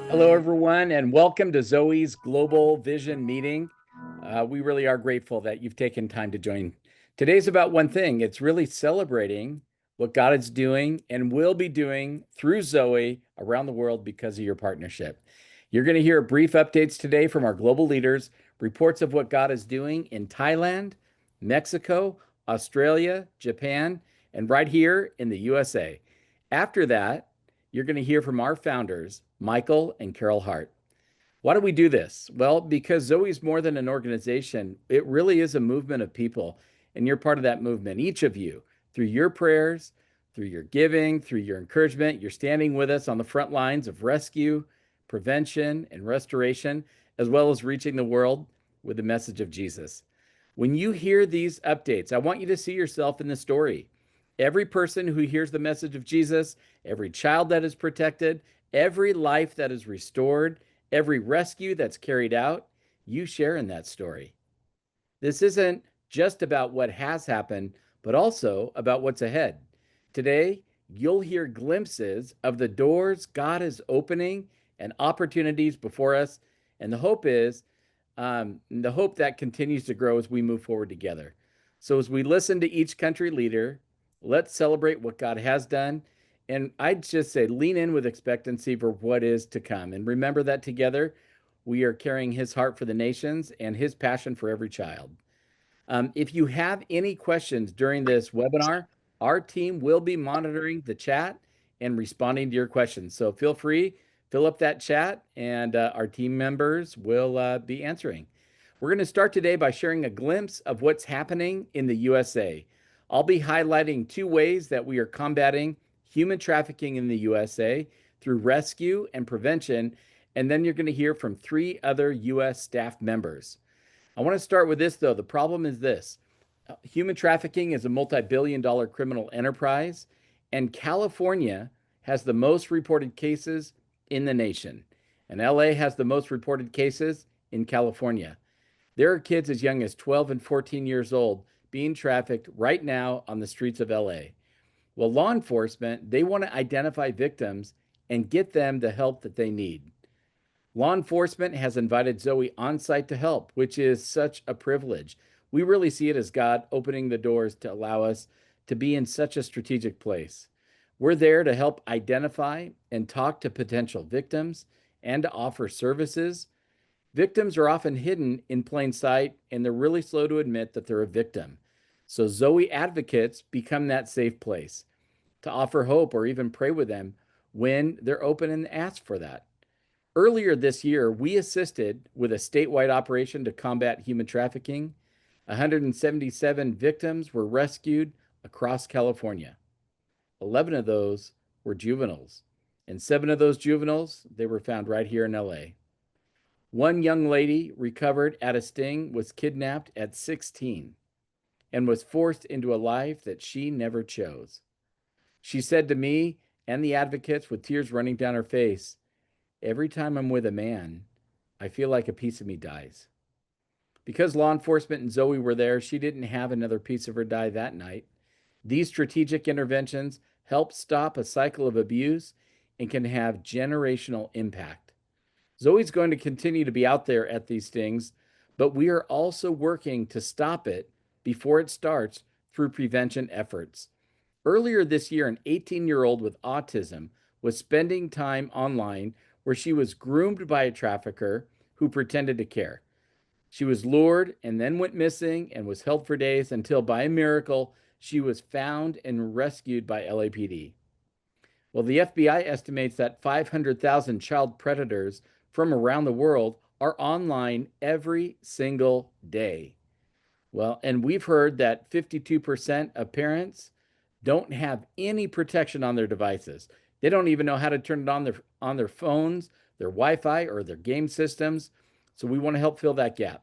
Hello, everyone, and welcome to Zoe's Global Vision Meeting. We really are grateful that you've taken time to join. Today's about one thing. It's really celebrating what God is doing and will be doing through Zoe around the world because of your partnership. You're going to hear brief updates today from our global leaders, reports of what God is doing in Thailand, Mexico, Australia, Japan, and right here in the USA. After that, you're going to hear from our founders, Michael and Carol Hart. Why do we do this? Well, because Zoe's more than an organization. It really is a movement of people, and you're part of that movement. Each of you, through your prayers, through your giving, through your encouragement, you're standing with us on the front lines of rescue, prevention, and restoration, as well as reaching the world with the message of Jesus. When you hear these updates, I want you to see yourself in the story. Every person who hears the message of Jesus, every child that is protected, every life that is restored, every rescue that's carried out, you share in that story. This isn't just about what has happened, but also about what's ahead. Today, you'll hear glimpses of the doors God is opening and opportunities before us. And the hope that continues to grow as we move forward together. So, as we listen to each country leader, let's celebrate what God has done. And I'd just say lean in with expectancy for what is to come. And remember that together, we are carrying his heart for the nations and his passion for every child. If you have any questions during this webinar, our team will be monitoring the chat and responding to your questions. So feel free, fill up that chat, and our team members will be answering. We're going to start today by sharing a glimpse of what's happening in the USA. I'll be highlighting two ways that we are combating human trafficking in the USA through rescue and prevention, and then you're going to hear from three other U.S. staff members. I want to start with this, though. The problem is this. Human trafficking is a multi-billion-dollar criminal enterprise, and California has the most reported cases in the nation. And LA has the most reported cases in California. There are kids as young as 12 and 14 years old being trafficked right now on the streets of LA. Well, law enforcement, they want to identify victims and get them the help that they need. Law enforcement has invited Zoe on site to help, which is such a privilege. We really see it as God opening the doors to allow us to be in such a strategic place. We're there to help identify and talk to potential victims and to offer services. Victims are often hidden in plain sight, and they're really slow to admit that they're a victim. So Zoe advocates become that safe place to offer hope or even pray with them when they're open and ask for that. Earlier this year, we assisted with a statewide operation to combat human trafficking. 177 victims were rescued across California. 11 of those were juveniles, and 7 of those juveniles, they were found right here in LA. One young lady recovered at a sting was kidnapped at 16 and was forced into a life that she never chose. She said to me and the advocates with tears running down her face, "Every time I'm with a man, I feel like a piece of me dies." Because law enforcement and Zoe were there, she didn't have another piece of her die that night. These strategic interventions help stop a cycle of abuse and can have generational impact. Zoe's going to continue to be out there at these things, but we are also working to stop it before it starts through prevention efforts. Earlier this year, an 18-year-old with autism was spending time online where she was groomed by a trafficker who pretended to care. She was lured and then went missing and was held for days until, by a miracle, she was found and rescued by LAPD. Well, the FBI estimates that 500,000 child predators from around the world are online every single day. Well, and we've heard that 52% of parents don't have any protection on their devices. They don't even know how to turn it on their phones, their Wi-Fi, or their game systems. So we want to help fill that gap.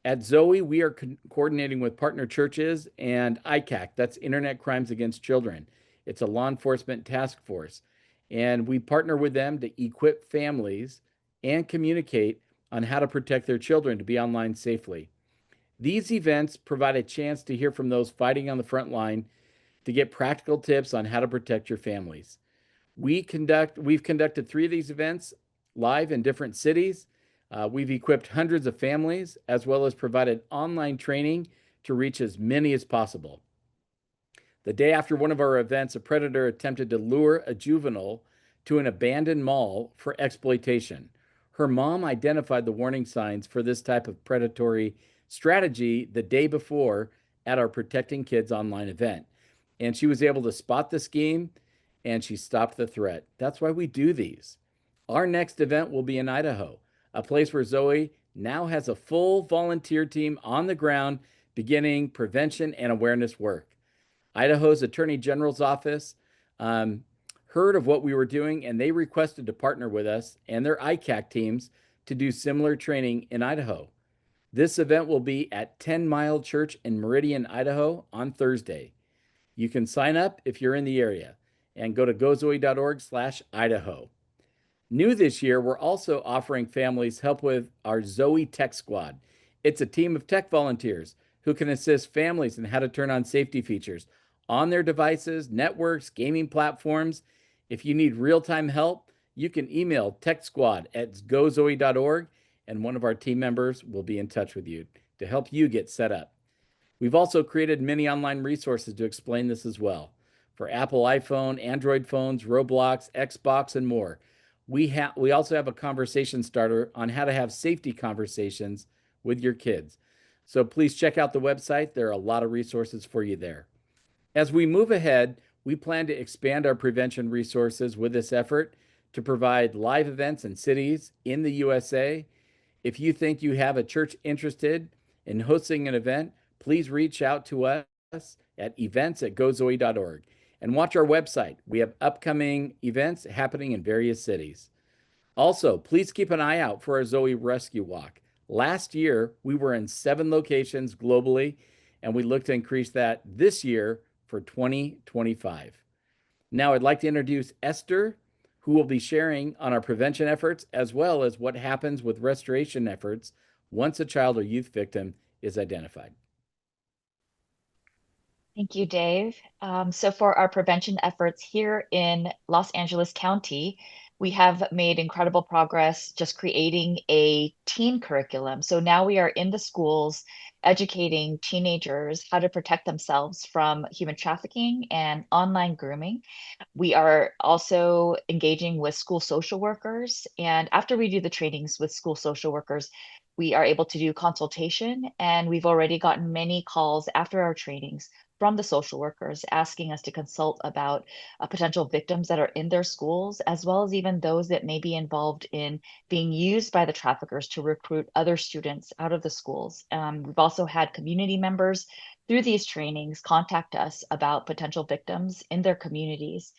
At Zoe, we are coordinating with partner churches and ICAC, that's Internet Crimes Against Children. It's a law enforcement task force. And we partner with them to equip families and communicate on how to protect their children to be online safely. These events provide a chance to hear from those fighting on the front line to get practical tips on how to protect your families. We've conducted 3 of these events live in different cities. We've equipped hundreds of families as well as provided online training to reach as many as possible. The day after one of our events, a predator attempted to lure a juvenile to an abandoned mall for exploitation. Her mom identified the warning signs for this type of predatory strategy the day before at our Protecting Kids online event. And she was able to spot the scheme and she stopped the threat. That's why we do these. Our next event will be in Idaho, a place where Zoe now has a full volunteer team on the ground beginning prevention and awareness work. Idaho's Attorney General's office heard of what we were doing and they requested to partner with us and their ICAC teams to do similar training in Idaho. This event will be at 10 Mile Church in Meridian, Idaho on Thursday. You can sign up if you're in the area and go to gozoe.org/Idaho. New this year, we're also offering families help with our Zoe Tech Squad. It's a team of tech volunteers who can assist families in how to turn on safety features on their devices, networks, gaming platforms. If you need real-time help, you can email techsquad@gozoe.org and one of our team members will be in touch with you to help you get set up. We've also created many online resources to explain this as well. For Apple iPhone, Android phones, Roblox, Xbox, and more. We also have a conversation starter on how to have safety conversations with your kids. So please check out the website. There are a lot of resources for you there. As we move ahead, we plan to expand our prevention resources with this effort to provide live events in cities in the USA. If you think you have a church interested in hosting an event, please reach out to us at events@gozoe.org and watch our website. We have upcoming events happening in various cities. Also, please keep an eye out for our Zoe Rescue Walk. Last year, we were in 7 locations globally, and we look to increase that this year for 2025. Now, I'd like to introduce Esther, who will be sharing on our prevention efforts as well as what happens with restoration efforts once a child or youth victim is identified. Thank you, Dave. So for our prevention efforts here in Los Angeles County, we have made incredible progress just creating a teen curriculum. So now we are in the schools educating teenagers how to protect themselves from human trafficking and online grooming. We are also engaging with school social workers. And after we do the trainings with school social workers, we are able to do consultation. And we've already gotten many calls after our trainings from the social workers asking us to consult about potential victims that are in their schools, as well as even those that may be involved in being used by the traffickers to recruit other students out of the schools. We've also had community members through these trainings contact us about potential victims in their communities.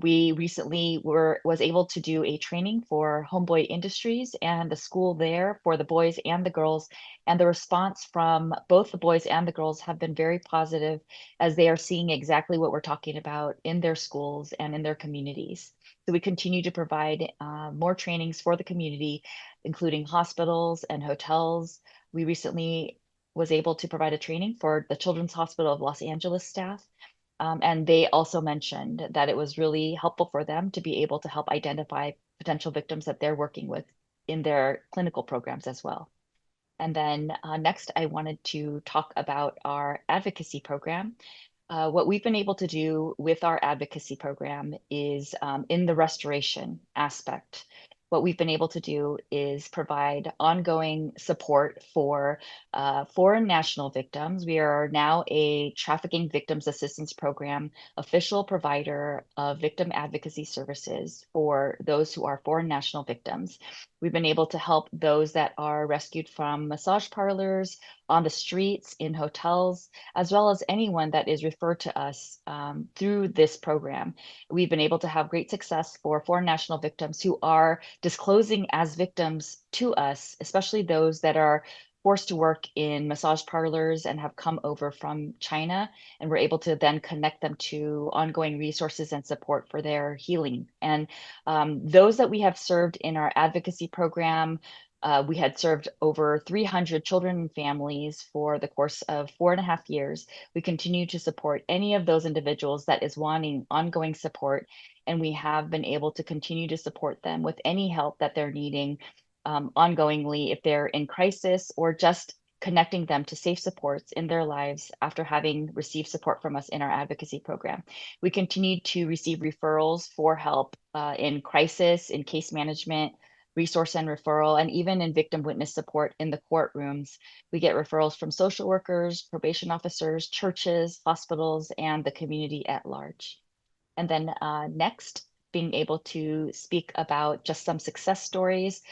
We recently was able to do a training for Homeboy Industries and the school there for the boys and the girls. And the response from both the boys and the girls have been very positive as they are seeing exactly what we're talking about in their schools and in their communities. So we continue to provide more trainings for the community, including hospitals and hotels. We recently was able to provide a training for the Children's Hospital of Los Angeles staff. And they also mentioned that it was really helpful for them to be able to help identify potential victims that they're working with in their clinical programs as well. And then next, I wanted to talk about our advocacy program. What we've been able to do with our advocacy program is in the restoration aspect. What we've been able to do is provide ongoing support for foreign national victims. We are now a Trafficking Victims Assistance Program official provider of victim advocacy services for those who are foreign national victims. We've been able to help those that are rescued from massage parlors, on the streets, in hotels, as well as anyone that is referred to us through this program. We've been able to have great success for foreign national victims who are disclosing as victims to us, especially those that are forced to work in massage parlors and have come over from China. And we're able to then connect them to ongoing resources and support for their healing. And those that we have served in our advocacy program, We had served over 300 children and families for the course of 4.5 years. We continue to support any of those individuals that is wanting ongoing support, and we have been able to continue to support them with any help that they're needing ongoingly if they're in crisis, or just connecting them to safe supports in their lives after having received support from us in our advocacy program. We continue to receive referrals for help in crisis, in case management, resource and referral, and even in victim witness support in the courtrooms. We get referrals from social workers, probation officers, churches, hospitals, and the community at large. And then next, being able to speak about just some success stories.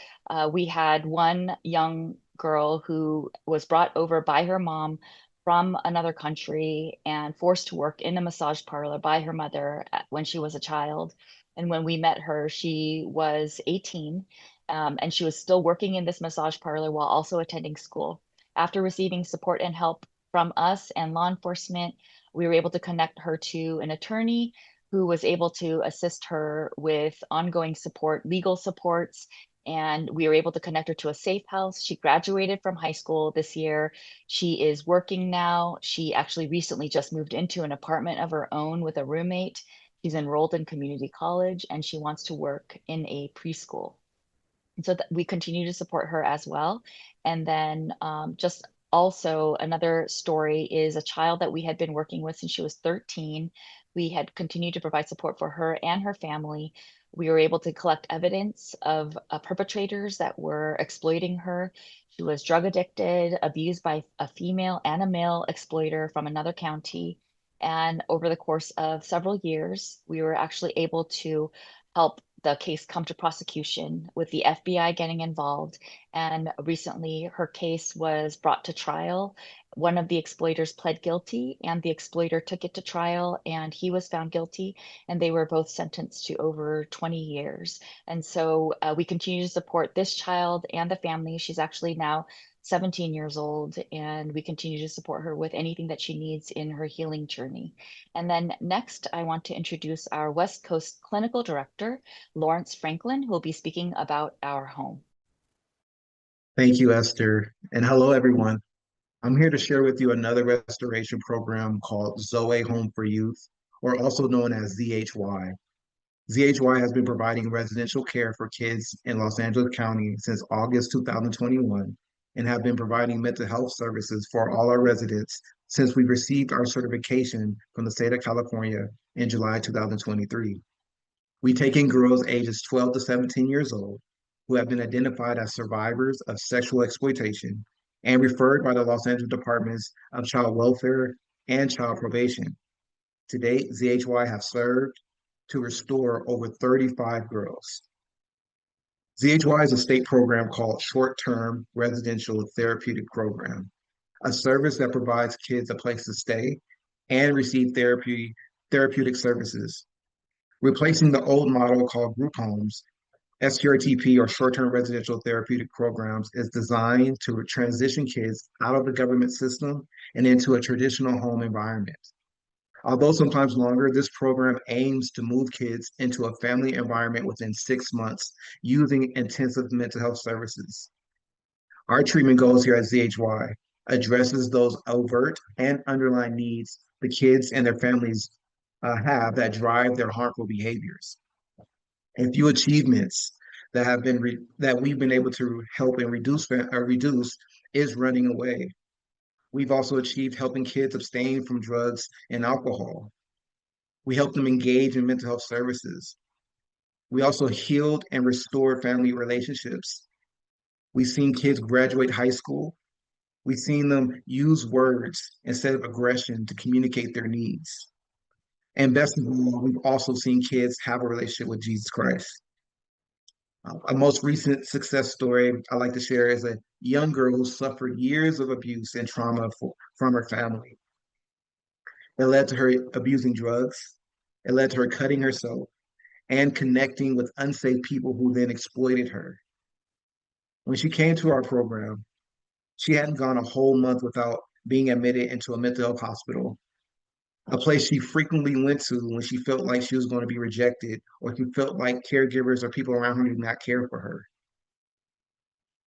We had one young girl who was brought over by her mom from another country and forced to work in a massage parlor by her mother when she was a child. And when we met her, she was 18, and she was still working in this massage parlor while also attending school. After receiving support and help from us and law enforcement, we were able to connect her to an attorney who was able to assist her with ongoing support, legal supports, and we were able to connect her to a safe house. She graduated from high school this year. She is working now. She actually recently just moved into an apartment of her own with a roommate. She's enrolled in community college, and she wants to work in a preschool. And so we continue to support her as well. And then just also another story is a child that we had been working with since she was 13. We had continued to provide support for her and her family. We were able to collect evidence of perpetrators that were exploiting her. She was drug addicted, abused by a female and a male exploiter from another county. And over the course of several years, we were actually able to help the case come to prosecution with the FBI getting involved. And recently her case was brought to trial. One of the exploiters pled guilty, and the exploiter took it to trial, and he was found guilty, and they were both sentenced to over 20 years. And so we continue to support this child and the family. She's actually now 17 years old, and we continue to support her with anything that she needs in her healing journey. And then next, I want to introduce our West Coast Clinical Director, Lawrence Franklin, who will be speaking about our home. Thank you, Esther. And hello, everyone. I'm here to share with you another restoration program called Zoe Home for Youth, or also known as ZHY. ZHY has been providing residential care for kids in Los Angeles County since August 2021 and have been providing mental health services for all our residents since we received our certification from the state of California in July 2023. We take in girls ages 12 to 17 years old who have been identified as survivors of sexual exploitation and referred by the Los Angeles Departments of Child Welfare and Child Probation. To date, ZHY have served to restore over 35 girls. ZHY is a state program called Short-Term Residential Therapeutic Program, a service that provides kids a place to stay and receive therapeutic services. Replacing the old model called group homes, STRTP, or short-term residential therapeutic programs, is designed to transition kids out of the government system and into a traditional home environment. Although sometimes longer, this program aims to move kids into a family environment within 6 months using intensive mental health services. Our treatment goals here at ZHY addresses those overt and underlying needs the kids and their families have that drive their harmful behaviors. A few achievements that we've been able to help and reduce is running away. We've also achieved helping kids abstain from drugs and alcohol. We help them engage in mental health services. We also healed and restored family relationships. We've seen kids graduate high school. We've seen them use words instead of aggression to communicate their needs. And best of all, we've also seen kids have a relationship with Jesus Christ. A most recent success story I like to share is a young girl who suffered years of abuse and trauma from her family. It led to her abusing drugs. It led to her cutting herself and connecting with unsafe people who then exploited her. When she came to our program, she hadn't gone a whole month without being admitted into a mental health hospital, a place she frequently went to when she felt like she was going to be rejected, or she felt like caregivers or people around her did not care for her.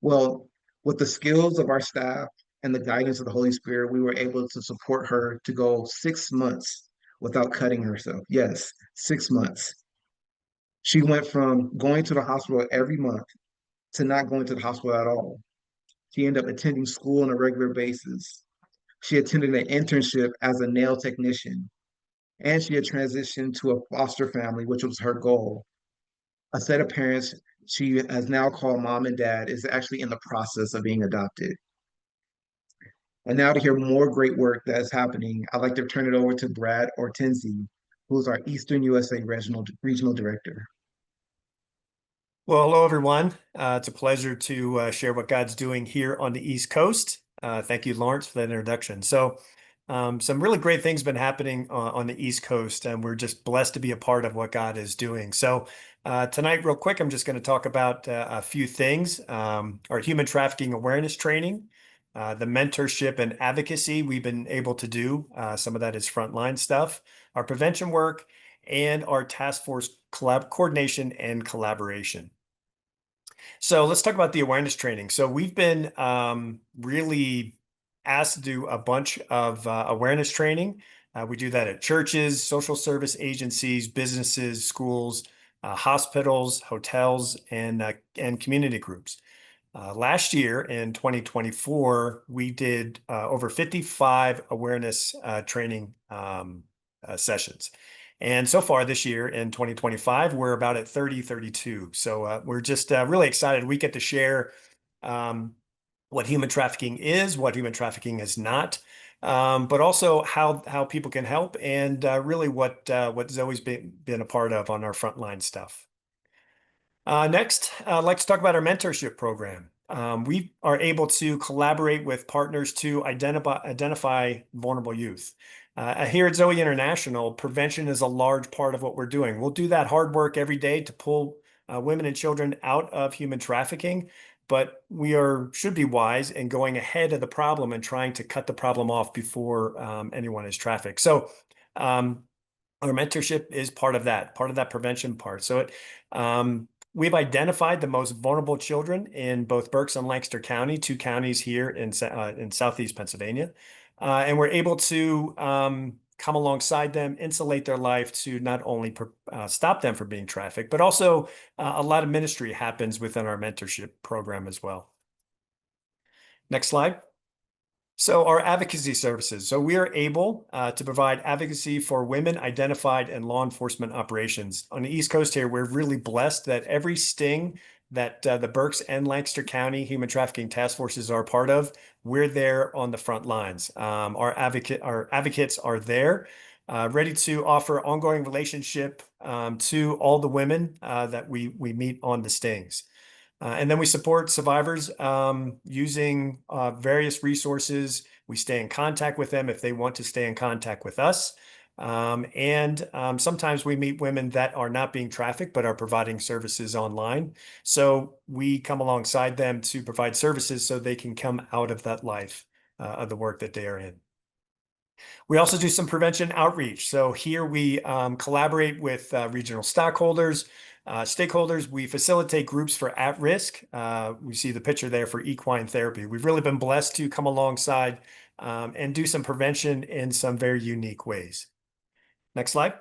Well, with the skills of our staff and the guidance of the Holy Spirit, we were able to support her to go 6 months without cutting herself. Yes, 6 months. She went from going to the hospital every month to not going to the hospital at all. She ended up attending school on a regular basis. She attended an internship as a nail technician, and she had transitioned to a foster family, which was her goal. A set of parents she has now called mom and dad is actually in the process of being adopted. And now to hear more great work that is happening, I'd like to turn it over to Brad Ortenzi, who's our Eastern USA Regional Director. Well, hello, everyone. It's a pleasure to share what God's doing here on the East Coast. Thank you, Lawrence, for that introduction. So some really great things been happening on the East Coast, and we're just blessed to be a part of what God is doing. So tonight, real quick, I'm just going to talk about a few things. Our human trafficking awareness training, the mentorship and advocacy we've been able to do. Some of that is frontline stuff, our prevention work, and our task force coordination and collaboration. So let's talk about the awareness training. So we've been really asked to do a bunch of awareness training. We do that at churches, social service agencies, businesses, schools, hospitals, hotels, and community groups. Last year in 2024, we did over 55 awareness training sessions. And so far this year in 2025, we're about at 32. So we're just really excited. We get to share what human trafficking is, what human trafficking is not, but also how people can help, and really what Zoe's been a part of on our frontline stuff. Next, I'd like to talk about our mentorship program. We are able to collaborate with partners to identify vulnerable youth. Here at Zoe International, prevention is a large part of what we're doing. We'll do that hard work every day to pull women and children out of human trafficking, but we should be wise in going ahead of the problem and trying to cut the problem off before anyone is trafficked. So our mentorship is part of that prevention part. So we've identified the most vulnerable children in both Berks and Lancaster County, two counties here in Southeast Pennsylvania. And we're able to come alongside them, insulate their life to not only stop them from being trafficked, but also a lot of ministry happens within our mentorship program as well. Next slide. So our advocacy services. So we are able to provide advocacy for women identified in law enforcement operations. On the East Coast here, we're really blessed that every sting that the Berks and Lancaster County Human Trafficking Task Forces are a part of, we're there on the front lines. Our advocates are there, ready to offer ongoing relationship to all the women that we meet on the stings. And then we support survivors using various resources. We stay in contact with them if they want to stay in contact with us. And sometimes we meet women that are not being trafficked, but are providing services online. So we come alongside them to provide services so they can come out of that life of the work that they are in. We also do some prevention outreach. So here we collaborate with regional stakeholders. We facilitate groups for at-risk. We see the picture there for equine therapy. We've really been blessed to come alongside and do some prevention in some very unique ways. Next slide.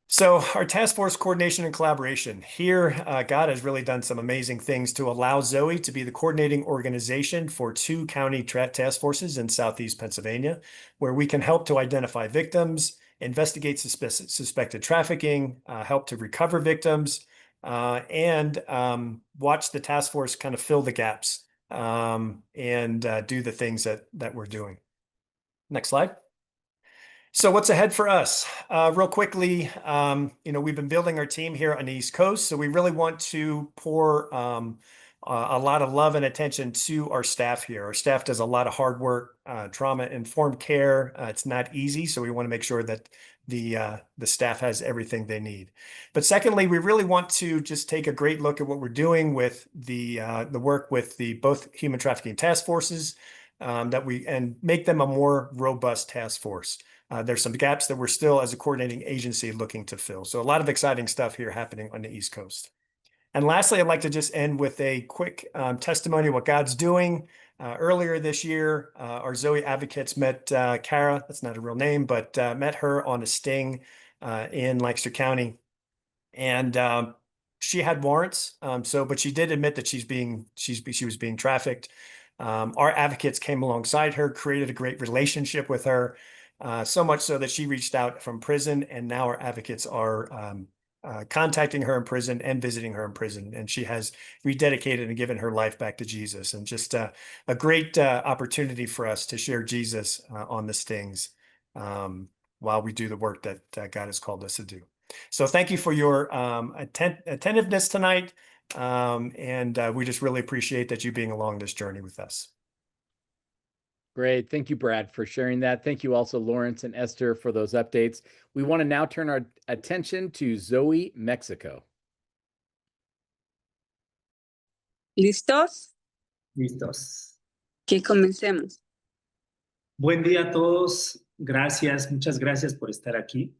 So our task force coordination and collaboration. Here, God has really done some amazing things to allow Zoe to be the coordinating organization for two county task forces in Southeast Pennsylvania, where we can help to identify victims, investigate suspected trafficking, help to recover victims, and watch the task force kind of fill the gaps and do the things that we're doing. Next slide. So what's ahead for us? Real quickly, we've been building our team here on the East Coast, so we really want to pour a lot of love and attention to our staff here. Our staff does a lot of hard work, trauma-informed care. It's not easy, so we want to make sure that the staff has everything they need. But secondly, we really want to just take a great look at what we're doing with the work with both human trafficking task forces and make them a more robust task force. There's some gaps that we're still, as a coordinating agency, looking to fill. So a lot of exciting stuff here happening on the East Coast. And lastly, I'd like to just end with a quick testimony of what God's doing. Earlier this year, our Zoe advocates met Kara, that's not a real name, but met her on a sting in Lancaster County. And she had warrants, but she did admit that she was being trafficked. Our advocates came alongside her, created a great relationship with her, so much so that she reached out from prison, and now our advocates are contacting her in prison and visiting her in prison, and she has rededicated and given her life back to Jesus. And just a great opportunity for us to share Jesus on the stings while we do the work that God has called us to do. So thank you for your attentiveness tonight, and we just really appreciate that you being along this journey with us. Great. Thank you, Brad, for sharing that. Thank you also, Lawrence and Esther, for those updates. We want to now turn our attention to Zoe, Mexico. ¿Listos? Listos. Que comencemos. Buen día a todos. Gracias, muchas gracias por estar aquí.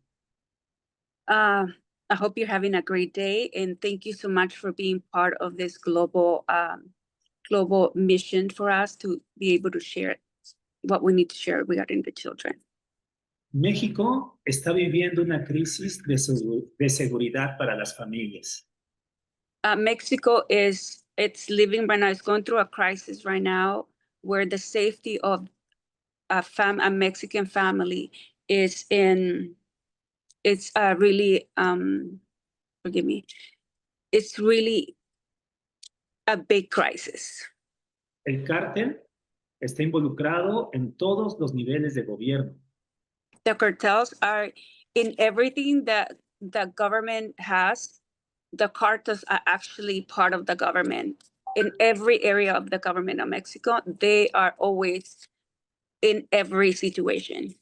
I hope you're having a great day, and thank you so much for being part of this global mission for us to be able to share what we need to share regarding the children. México está viviendo una crisis de seguridad para las familias. Mexico it's living right now, it's going through a crisis right now where the safety of a Mexican family is really forgive me, it's really a big crisis. El cártel está involucrado en todos los niveles de gobierno. The cartels are in everything that the government has. The cartels are actually part of the government. In every area of the government of Mexico, they are always in every situation.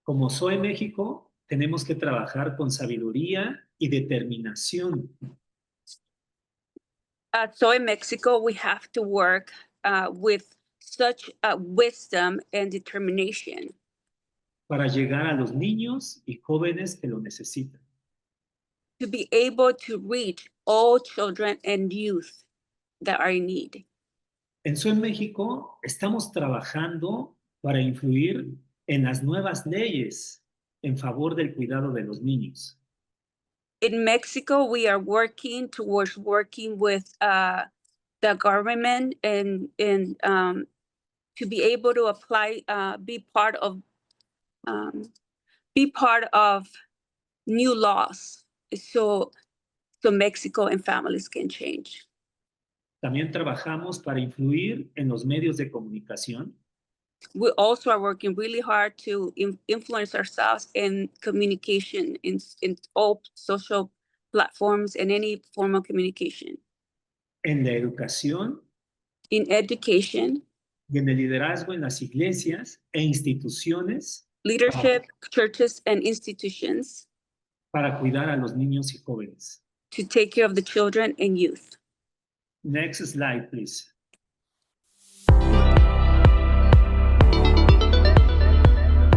Como Soy México, tenemos que trabajar con sabiduría y determinación. So in Mexico, we have to work with such wisdom and determination para llegar a los niños y jóvenes que lo necesitan. to be able to reach all children and youth that are in need. En Soy México estamos trabajando para influir en las nuevas leyes en favor del cuidado de los niños. In Mexico, we are working towards working with the government and to be able to apply, be part of new laws, so Mexico and families can change. También trabajamos para influir en los medios de comunicación. We also are working really hard to influence ourselves in communication in all social platforms and any form of communication. En la educación. In education. Y en el liderazgo en las iglesias e instituciones. Leadership, churches, and institutions. Para cuidar a los niños y jóvenes. To take care of the children and youth. Next slide, please.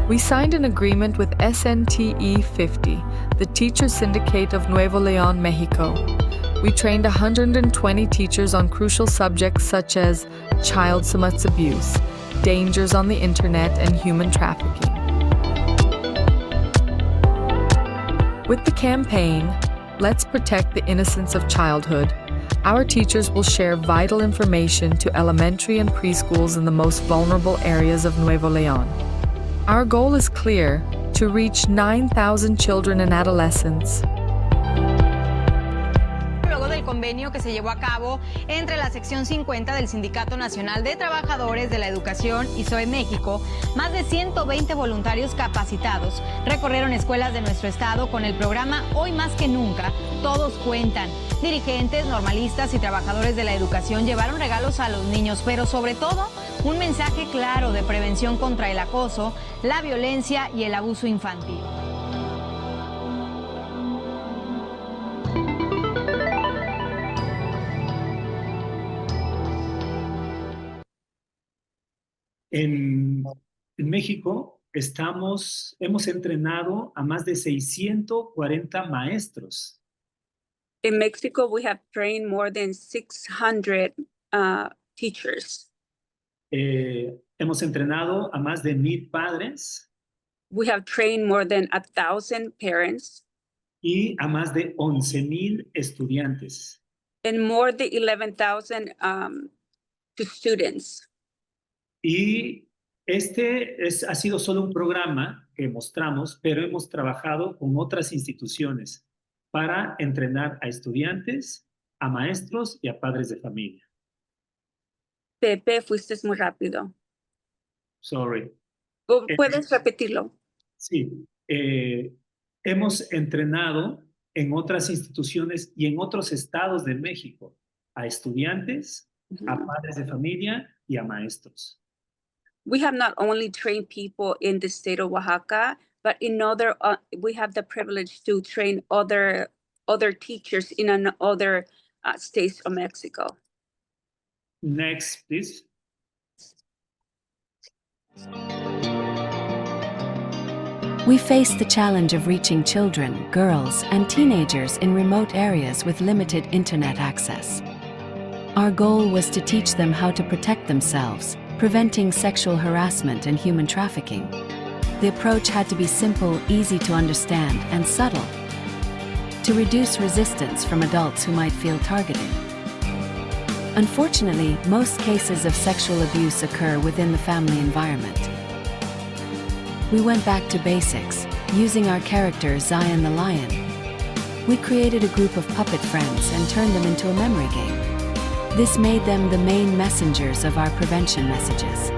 We signed an agreement with SNTE 50, the Teacher Syndicate of Nuevo León, Mexico. We trained 120 teachers on crucial subjects such as child substance abuse, dangers on the internet, and human trafficking. With the campaign, Let's Protect the Innocence of Childhood, our teachers will share vital information to elementary and preschools in the most vulnerable areas of Nuevo León. Our goal is clear: to reach 9,000 children and adolescents. Luego del convenio que se llevó a cabo entre la sección 50 del Sindicato Nacional de Trabajadores de la Educación y Soy México, más de 120 voluntarios capacitados recorrieron escuelas de nuestro estado con el programa Hoy Más que Nunca, Todos Cuentan. Dirigentes, normalistas y trabajadores de la educación llevaron regalos a los niños, pero sobre todo un mensaje claro de prevención contra el acoso, la violencia y el abuso infantil. En México hemos entrenado a más de 640 maestros. In Mexico, we have trained more than 600 teachers. Hemos entrenado a más de 1,000 padres We have trained more than 1,000 parents y a más de 11,000 estudiantes. and more than 11,000 to students. Y ha sido solo un programa que mostramos, pero hemos trabajado con otras instituciones para entrenar a estudiantes, a maestros y a padres de familia. Pepe, fuiste muy rápido. Sorry. ¿Puedes repetirlo? Sí. Hemos entrenado en otras instituciones y en otros estados de México a estudiantes, a padres de familia y a maestros. We have not only trained people in the state of Oaxaca, but in other, we have the privilege to train other teachers in other states of Mexico. Next, please. We face the challenge of reaching children, girls, and teenagers in remote areas with limited internet access. Our goal was to teach them how to protect themselves, preventing sexual harassment and human trafficking. The approach had to be simple, easy to understand, and subtle, to reduce resistance from adults who might feel targeted. Unfortunately, most cases of sexual abuse occur within the family environment. We went back to basics, using our character Zion the Lion. We created a group of puppet friends and turned them into a memory game. This made them the main messengers of our prevention messages.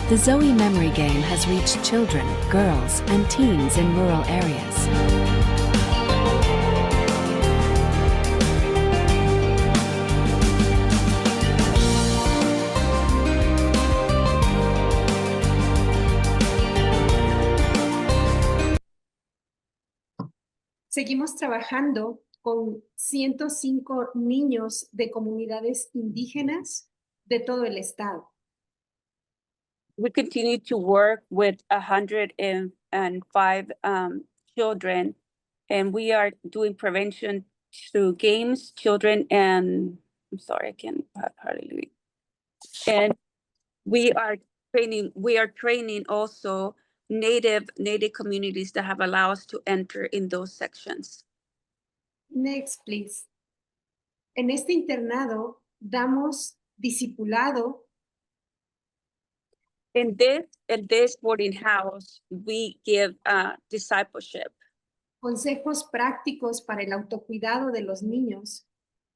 The Zoe memory game has reached children, girls, and teens in rural areas. Seguimos trabajando con 105 niños de comunidades indígenas de todo el estado. We continue to work with 105 children, and we are doing prevention through games, children, and I'm sorry, I can't hardly read. And we are training also native communities that have allowed us to enter in those sections. Next, please. En este internado damos discipulado. In this boarding house, we give discipleship. Consejos prácticos para el autocuidado de los niños.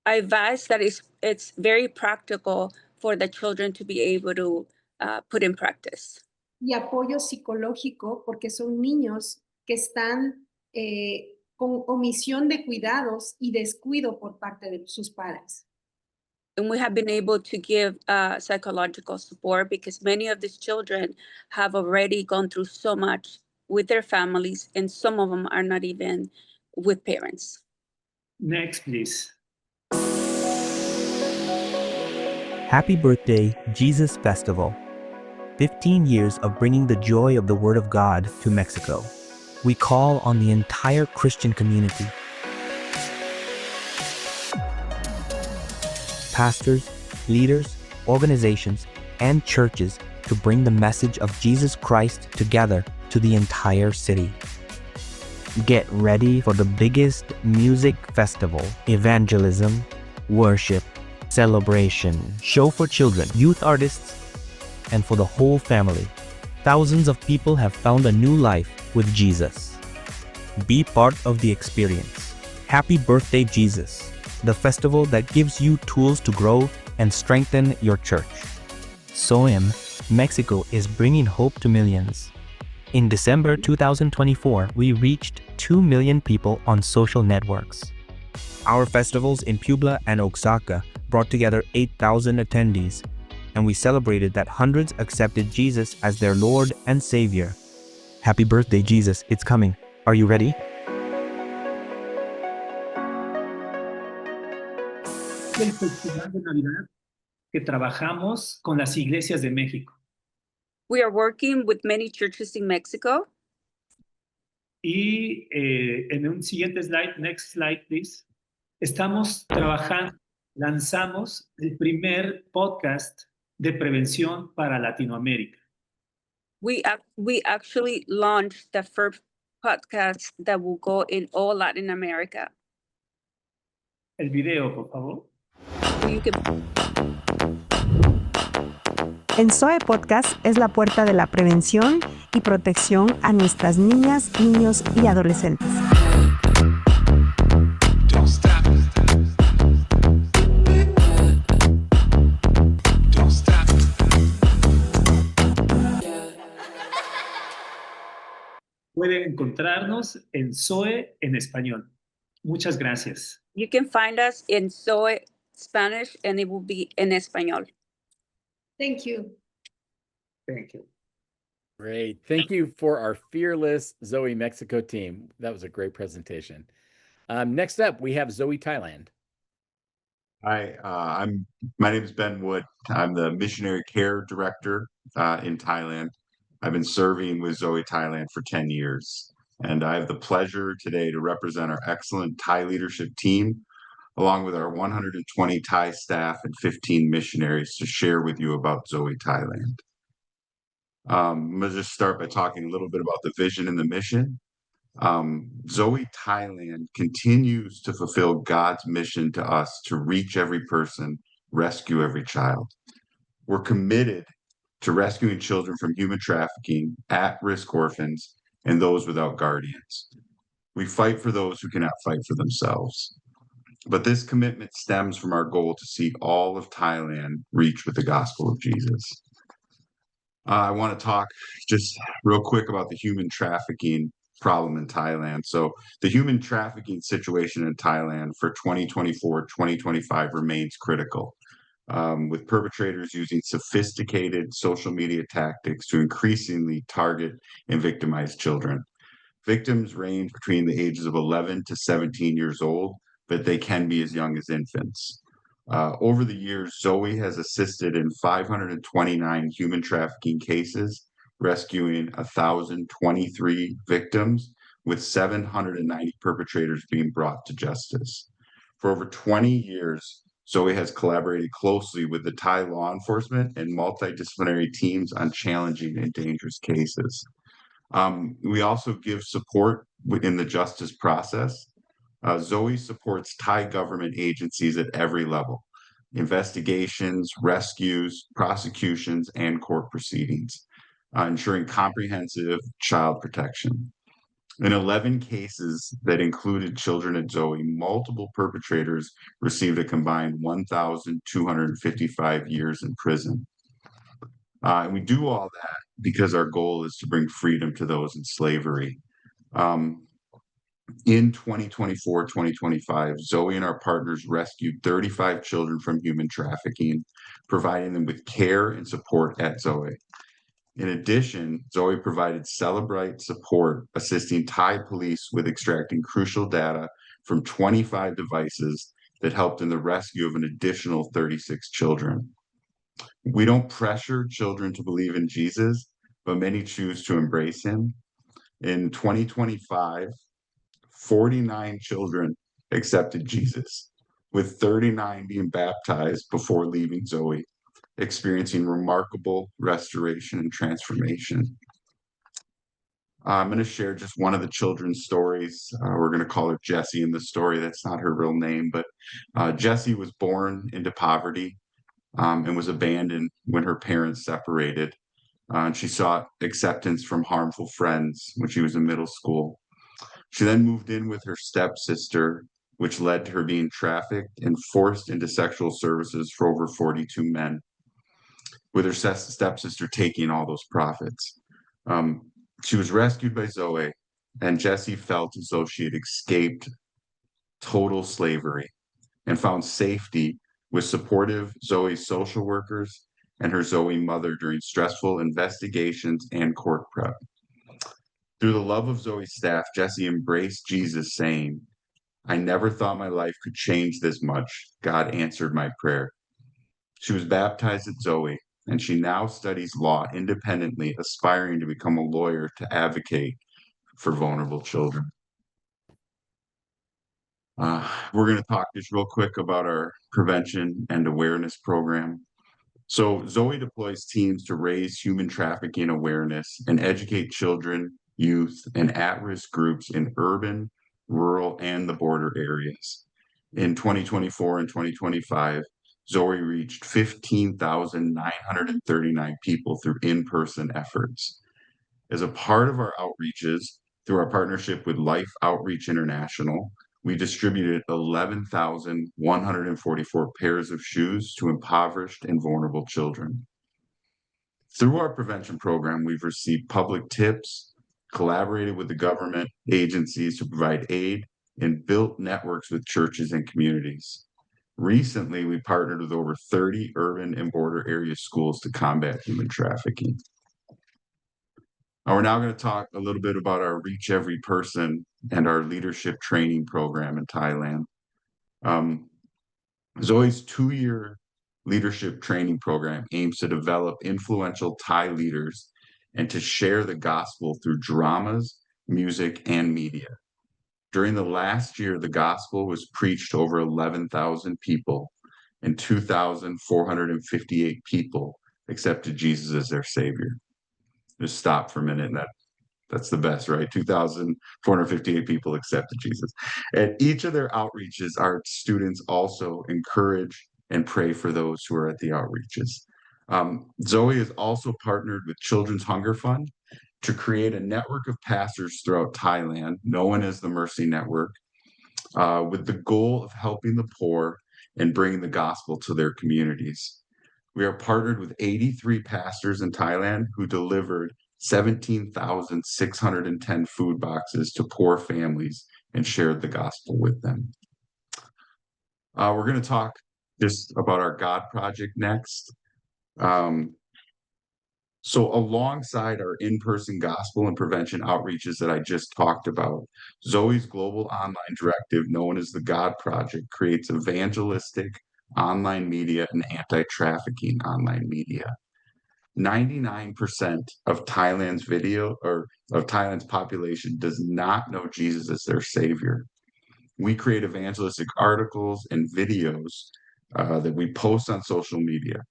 I advise that it's very practical for the children to be able to put in practice. Y apoyo psicológico porque son niños que están con omisión de cuidados y descuido por parte de sus padres. And we have been able to give psychological support because many of these children have already gone through so much with their families, and some of them are not even with parents. Next, please. Happy birthday, Jesus Festival. 15 years of bringing the joy of the Word of God to Mexico. We call on the entire Christian community. Pastors, leaders, organizations, and churches to bring the message of Jesus Christ together to the entire city. Get ready for the biggest music festival, evangelism, worship, celebration, show for children, youth artists, and for the whole family. Thousands of people have found a new life with Jesus. Be part of the experience. Happy birthday, Jesus, the festival that gives you tools to grow and strengthen your church. SOEM, Mexico is bringing hope to millions. In December 2024, we reached 2 million people on social networks. Our festivals in Puebla and Oaxaca brought together 8,000 attendees, and we celebrated that hundreds accepted Jesus as their Lord and Savior. Happy birthday, Jesus, it's coming. Are you ready? El Festival de Navidad que trabajamos con las iglesias de México. We are working with many churches in Mexico. Y en un siguiente slide, next slide, please. Estamos trabajando, lanzamos el primer podcast de prevención para Latinoamérica. We actually launched the first podcast that will go in all Latin America. El video, por favor. So you can En Zoe Podcast es la puerta de la prevención y protección a nuestras niñas, niños y adolescentes. Pueden encontrarnos en Zoe en español. Muchas gracias. You can find us in Zoe Spanish and it will be in español. Thank you. Thank you. Great. Thank you for our fearless Zoe Mexico team. That was a great presentation. Next up, we have Zoe Thailand. Hi, my name is Ben Wood. I'm the missionary care director in Thailand. I've been serving with Zoe Thailand for 10 years, and I have the pleasure today to represent our excellent Thai leadership team, along with our 120 Thai staff and 15 missionaries to share with you about Zoe Thailand. I'm going to just start by talking a little bit about the vision and the mission. Zoe Thailand continues to fulfill God's mission to us to reach every person, rescue every child. We're committed to rescuing children from human trafficking, at-risk orphans, and those without guardians. We fight for those who cannot fight for themselves. But this commitment stems from our goal to see all of Thailand reach with the gospel of Jesus. I want to talk just real quick about the human trafficking problem in Thailand. So the human trafficking situation in Thailand for 2024-2025 remains critical, with perpetrators using sophisticated social media tactics to increasingly target and victimize children. Victims range between the ages of 11 to 17 years old, but they can be as young as infants. Over the years, Zoe has assisted in 529 human trafficking cases, rescuing 1,023 victims, with 790 perpetrators being brought to justice. For over 20 years, Zoe has collaborated closely with the Thai law enforcement and multidisciplinary teams on challenging and dangerous cases. We also give support within the justice process. Zoe supports Thai government agencies at every level: investigations, rescues, prosecutions, and court proceedings, ensuring comprehensive child protection. In 11 cases that included children at Zoe, multiple perpetrators received a combined 1,255 years in prison. And we do all that because our goal is to bring freedom to those in slavery. In 2024-2025, Zoe and our partners rescued 35 children from human trafficking, providing them with care and support at Zoe. In addition, Zoe provided Celebrite support, assisting Thai police with extracting crucial data from 25 devices that helped in the rescue of an additional 36 children. We don't pressure children to believe in Jesus, but many choose to embrace him. In 2025, 49 children accepted Jesus, with 39 being baptized before leaving Zoe, experiencing remarkable restoration and transformation. I'm going to share just one of the children's stories. We're going to call her Jessie in the story. That's not her real name, but Jessie was born into poverty and was abandoned when her parents separated. And she sought acceptance from harmful friends when she was in middle school. She then moved in with her stepsister, which led to her being trafficked and forced into sexual services for over 42 men, with her stepsister taking all those profits. She was rescued by Zoe, and Jessie felt as though she had escaped total slavery and found safety with supportive Zoe social workers and her Zoe mother during stressful investigations and court prep. Through the love of Zoe's staff, Jessie embraced Jesus, saying, "I never thought my life could change this much. God answered my prayer." She was baptized at Zoe, and she now studies law independently, aspiring to become a lawyer to advocate for vulnerable children. We're going to talk just real quick about our prevention and awareness program. So Zoe deploys teams to raise human trafficking awareness and educate children, youth, and at-risk groups in urban, rural, and the border areas. In 2024 and 2025, Zoe reached 15,939 people through in-person efforts. As a part of our outreaches, through our partnership with Life Outreach International, we distributed 11,144 pairs of shoes to impoverished and vulnerable children. Through our prevention program, we've received public tips, collaborated with the government agencies to provide aid, and built networks with churches and communities. Recently, we partnered with over 30 urban and border area schools to combat human trafficking. We're now going to talk a little bit about our Reach Every Person and our leadership training program in Thailand. Zoe's 2-year leadership training program aims to develop influential Thai leaders and to share the gospel through dramas, music, and media. During the last year, the gospel was preached to over 11,000 people, and 2,458 people accepted Jesus as their Savior. Just stop for a minute. That's the best, right? 2,458 people accepted Jesus. At each of their outreaches, our students also encourage and pray for those who are at the outreaches. Zoe has also partnered with Children's Hunger Fund to create a network of pastors throughout Thailand, known as the Mercy Network, with the goal of helping the poor and bringing the gospel to their communities. We are partnered with 83 pastors in Thailand who delivered 17,610 food boxes to poor families and shared the gospel with them. We're going to talk just about our God Project next. So alongside our in-person gospel and prevention outreaches that I just talked about, Zoe's global online directive, known as the God Project, creates evangelistic online media and anti-trafficking online media. 99% of Thailand's Thailand's population does not know Jesus as their Savior. We create evangelistic articles and videos that we post on social media.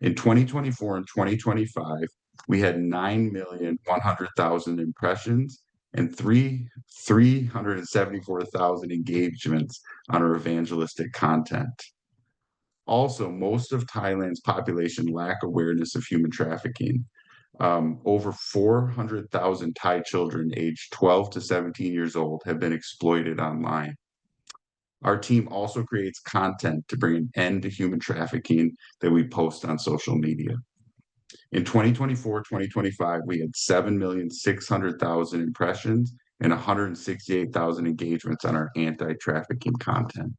In 2024 and 2025, we had 9,100,000 impressions and 374,000 engagements on our evangelistic content. Also, most of Thailand's population lack awareness of human trafficking. Over 400,000 Thai children aged 12 to 17 years old have been exploited online. Our team also creates content to bring an end to human trafficking that we post on social media. In 2024-2025, we had 7,600,000 impressions and 168,000 engagements on our anti-trafficking content.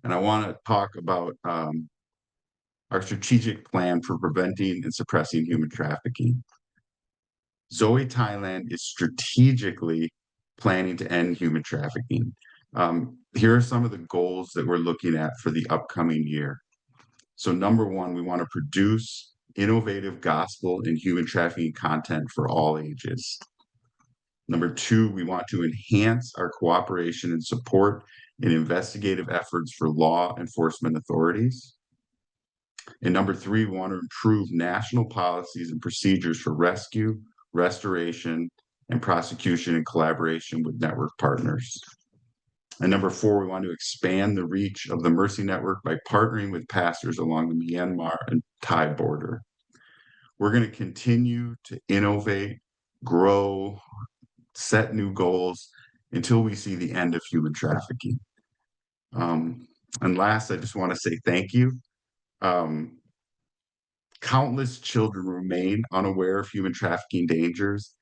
And I want to talk about our strategic plan for preventing and suppressing human trafficking. Zoe Thailand is strategically planning to end human trafficking. Here are some of the goals that we're looking at for the upcoming year. So number one, we want to produce innovative gospel and human trafficking content for all ages. Number two, we want to enhance our cooperation and support in investigative efforts for law enforcement authorities. And number three, we want to improve national policies and procedures for rescue, restoration, and prosecution in collaboration with network partners. And number four, we want to expand the reach of the Mercy Network by partnering with pastors along the Myanmar and Thai border. We're going to continue to innovate, grow, set new goals until we see the end of human trafficking. And last, I just want to say thank you. Countless children remain unaware of human trafficking dangers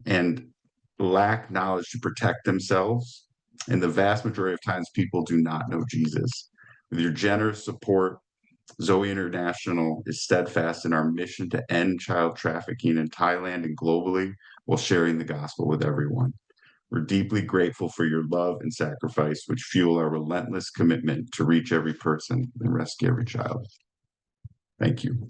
and lack knowledge to protect themselves. And the vast majority of times people do not know Jesus. With your generous support, Zoe International is steadfast in our mission to end child trafficking in Thailand and globally while sharing the gospel with everyone. We're deeply grateful for your love and sacrifice, which fuel our relentless commitment to reach every person and rescue every child. Thank you.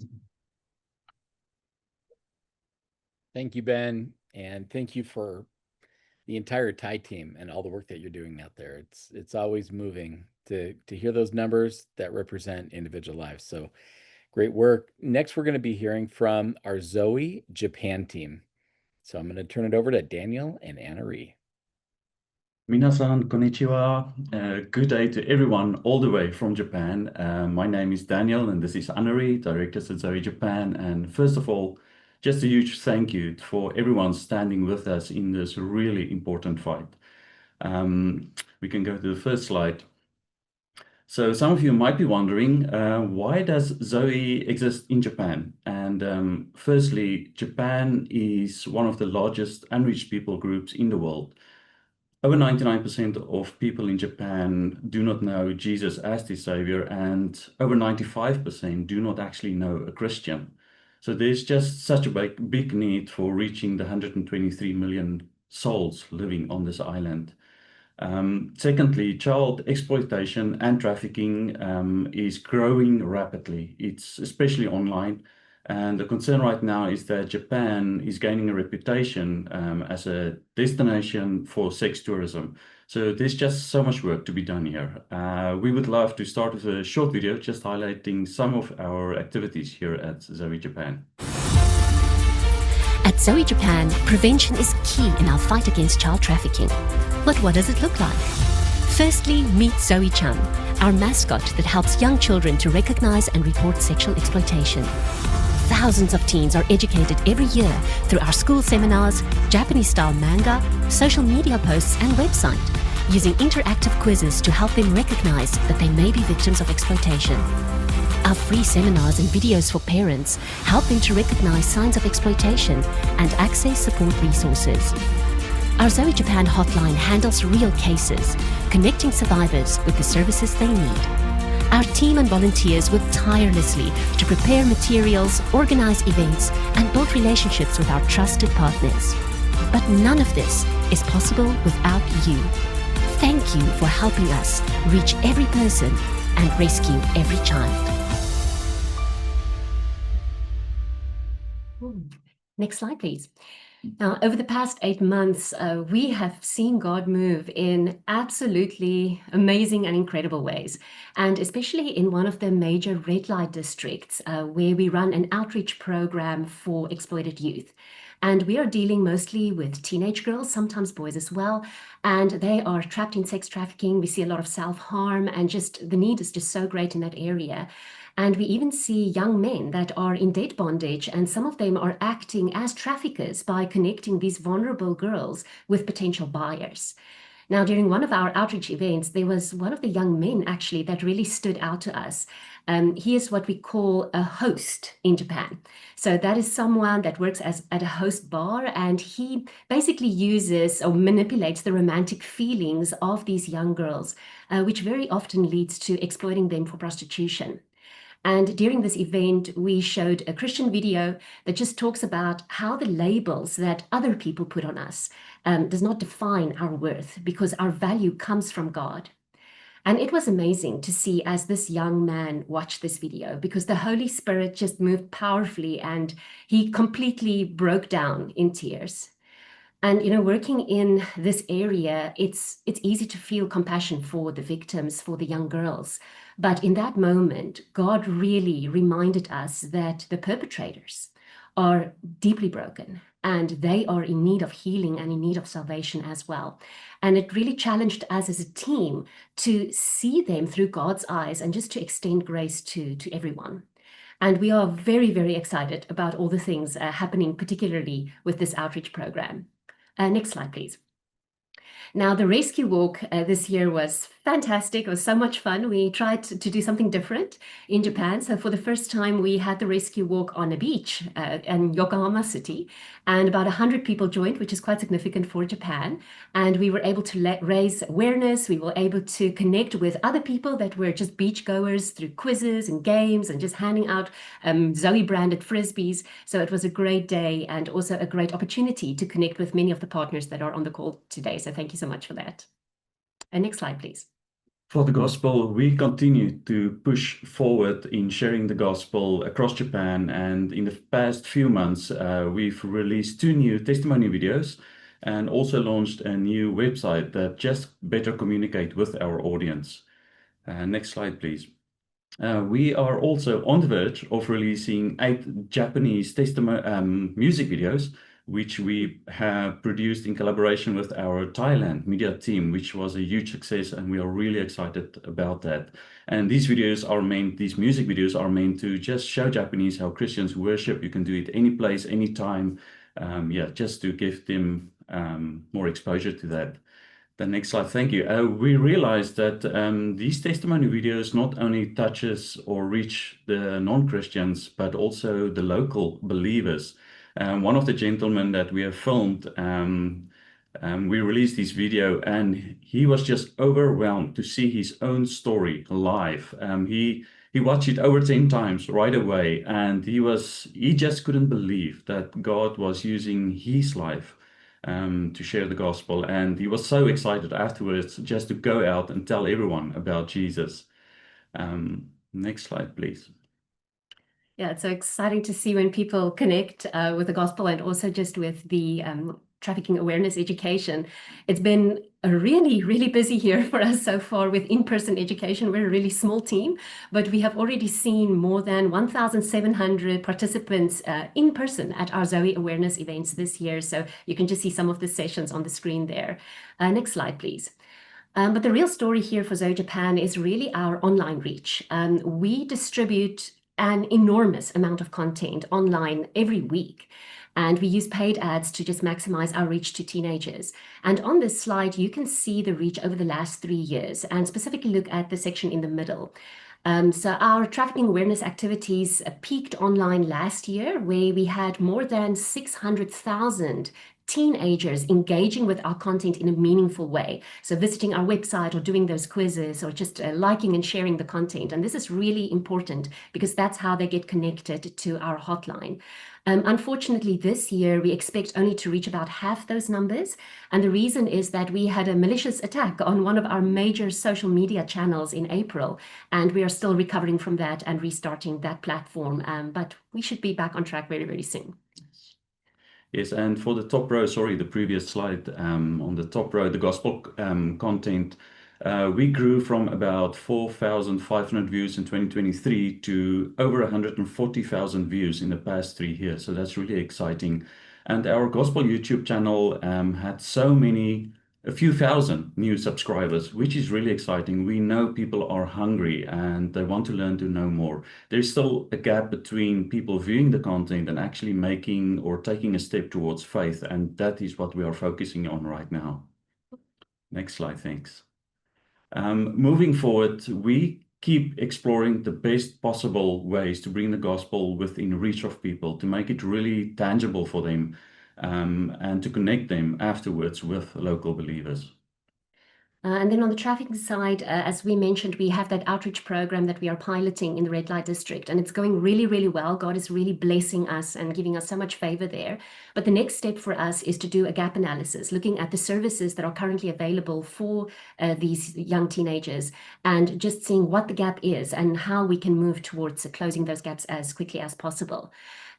Thank you, Ben. And thank you for the entire Thai team and all the work that you're doing out there. It's always moving to hear those numbers that represent individual lives. So great work. Next, we're going to be hearing from our Zoe Japan team. So I'm going to turn it over to Daniel and Anna-Ree. Minasan, konnichiwa. Good day to everyone all the way from Japan. My name is Daniel and this is Anna-Ree, Directors at Zoe Japan. And first of all, just a huge thank you for everyone standing with us in this really important fight. We can go to the first slide. So some of you might be wondering, why does Zoe exist in Japan? And firstly, Japan is one of the largest unreached people groups in the world. Over 99% of people in Japan do not know Jesus as their savior, and over 95% do not actually know a Christian. So there's just such a big need for reaching the 123 million souls living on this island. Secondly, child exploitation and trafficking is growing rapidly. It's especially online. And the concern right now is that Japan is gaining a reputation as a destination for sex tourism. So there's just so much work to be done here. We would love to start with a short video just highlighting some of our activities here at Zoe Japan. At Zoe Japan, prevention is key in our fight against child trafficking. But what does it look like? Firstly, meet Zoe-chan, our mascot that helps young children to recognize and report sexual exploitation. Thousands of teens are educated every year through our school seminars, Japanese-style manga, social media posts and website, using interactive quizzes to help them recognize that they may be victims of exploitation. Our free seminars and videos for parents help them to recognize signs of exploitation and access support resources. Our Zoe Japan hotline handles real cases, connecting survivors with the services they need. Our team and volunteers work tirelessly to prepare materials, organize events, and build relationships with our trusted partners. But none of this is possible without you. Thank you for helping us reach every person and rescue every child. Next slide, please. Now, over the past 8 months, we have seen God move in absolutely amazing and incredible ways, and especially in one of the major red light districts where we run an outreach program for exploited youth. And we are dealing mostly with teenage girls, sometimes boys as well, and they are trapped in sex trafficking. We see a lot of self-harm, and just the need is just so great in that area. And we even see young men that are in debt bondage, and some of them are acting as traffickers by connecting these vulnerable girls with potential buyers. Now, during one of our outreach events, there was one of the young men actually that really stood out to us. He is what we call a host in Japan. So that is someone that works at a host bar, and he basically uses or manipulates the romantic feelings of these young girls, which very often leads to exploiting them for prostitution. And during this event, we showed a Christian video that just talks about how the labels that other people put on us does not define our worth, because our value comes from God. And it was amazing to see as this young man watched this video, because the Holy Spirit just moved powerfully and he completely broke down in tears. And, you know, working in this area, it's easy to feel compassion for the victims, for the young girls. But in that moment, God really reminded us that the perpetrators are deeply broken and they are in need of healing and in need of salvation as well. And it really challenged us as a team to see them through God's eyes and just to extend grace to everyone. And we are very, very excited about all the things happening, particularly with this outreach program. Next slide, please. Now, the rescue walk this year was fantastic. It was so much fun. We tried to do something different in Japan. So for the first time, we had the rescue walk on a beach in Yokohama City, and about 100 people joined, which is quite significant for Japan. And we were able to raise awareness. We were able to connect with other people that were just beachgoers through quizzes and games and just handing out Zoe-branded frisbees. So it was a great day and also a great opportunity to connect with many of the partners that are on the call today. So thank you so much for that. And next slide, please. For the gospel, we continue to push forward in sharing the gospel across Japan. And in the past few months, we've released 2 new testimony videos and also launched a new website that just better communicate with our audience. Next slide, please. We are also on the verge of releasing 8 Japanese music videos, which we have produced in collaboration with our Thailand media team, which was a huge success, and we are really excited about that. And these music videos are meant to just show Japanese how Christians worship. You can do it any place, anytime, just to give them more exposure to that. The next slide, thank you. We realized that these testimony videos not only touches or reach the non-Christians, but also the local believers. One of the gentlemen that we have filmed, we released this video, and he was just overwhelmed to see his own story live. He watched it over 10 times right away, and he just couldn't believe that God was using his life to share the gospel, and he was so excited afterwards just to go out and tell everyone about Jesus. Next slide, please. Yeah, it's so exciting to see when people connect with the gospel and also just with the trafficking awareness education. It's been a really, really busy year for us so far with in-person education. We're a really small team, but we have already seen more than 1,700 participants in person at our Zoe awareness events this year. So you can just see some of the sessions on the screen there. Next slide, please. But the real story here for Zoe Japan is really our online reach. We distribute an enormous amount of content online every week. And we use paid ads to just maximize our reach to teenagers. And on this slide, you can see the reach over the last 3 years, and specifically look at the section in the middle. So our trafficking awareness activities peaked online last year, where we had more than 600,000 teenagers engaging with our content in a meaningful way. So visiting our website or doing those quizzes or just liking and sharing the content. And this is really important because that's how they get connected to our hotline. Unfortunately, this year, we expect only to reach about half those numbers. And the reason is that we had a malicious attack on one of our major social media channels in April, and we are still recovering from that and restarting that platform. But we should be back on track very, very soon. Yes, and for the top row, sorry, the previous slide, on the top row, the gospel content, we grew from about 4,500 views in 2023 to over 140,000 views in the past 3 years. So that's really exciting. And our gospel YouTube channel had a few thousand new subscribers, which is really exciting. We know people are hungry and they want to learn to know more. There's still a gap between people viewing the content and actually making or taking a step towards faith. And that is what we are focusing on right now. Next slide, thanks. Moving forward, we keep exploring the best possible ways to bring the gospel within reach of people, to make it really tangible for them, and to connect them afterwards with local believers. And then on the trafficking side, as we mentioned, we have that outreach program that we are piloting in the Red Light District, and it's going really, really well. God is really blessing us and giving us so much favor there. But the next step for us is to do a gap analysis, looking at the services that are currently available for these young teenagers, and just seeing what the gap is and how we can move towards closing those gaps as quickly as possible.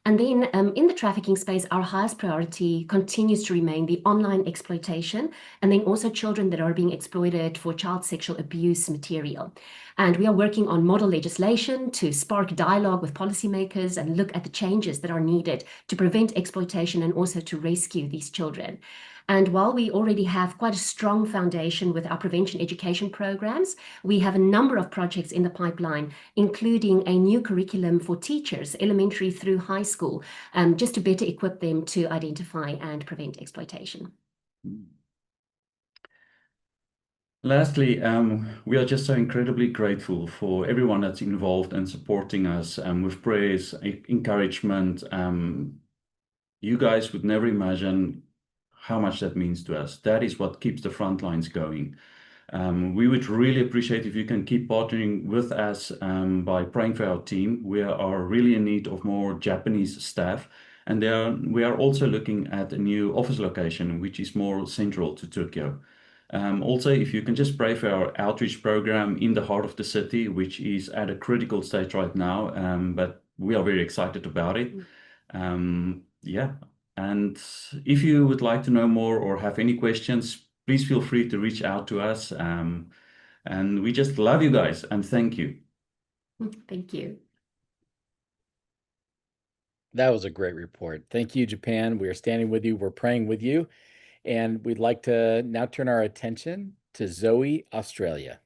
And then in the trafficking space, our highest priority continues to remain the online exploitation, and then also children that are being exploited for child sexual abuse material. And we are working on model legislation to spark dialogue with policymakers and look at the changes that are needed to prevent exploitation and also to rescue these children. And while we already have quite a strong foundation with our prevention education programs, we have a number of projects in the pipeline, including a new curriculum for teachers, elementary through high school, just to better equip them to identify and prevent exploitation. Lastly, we are just so incredibly grateful for everyone that's involved and supporting us with prayers, encouragement. You guys would never imagine how much that means to us. That is what keeps the front lines going. We would really appreciate if you can keep partnering with us by praying for our team. We are really in need of more Japanese staff, and we are also looking at a new office location, which is more central to Tokyo. Also, if you can just pray for our outreach program in the heart of the city, which is at a critical stage right now, but we are very excited about it. Yeah, and if you would like to know more or have any questions, please feel free to reach out to us. And we just love you guys and thank you. Thank you. That was a great report. Thank you, Japan. We are standing with you. We're praying with you. And we'd like to now turn our attention to Zoe, Australia.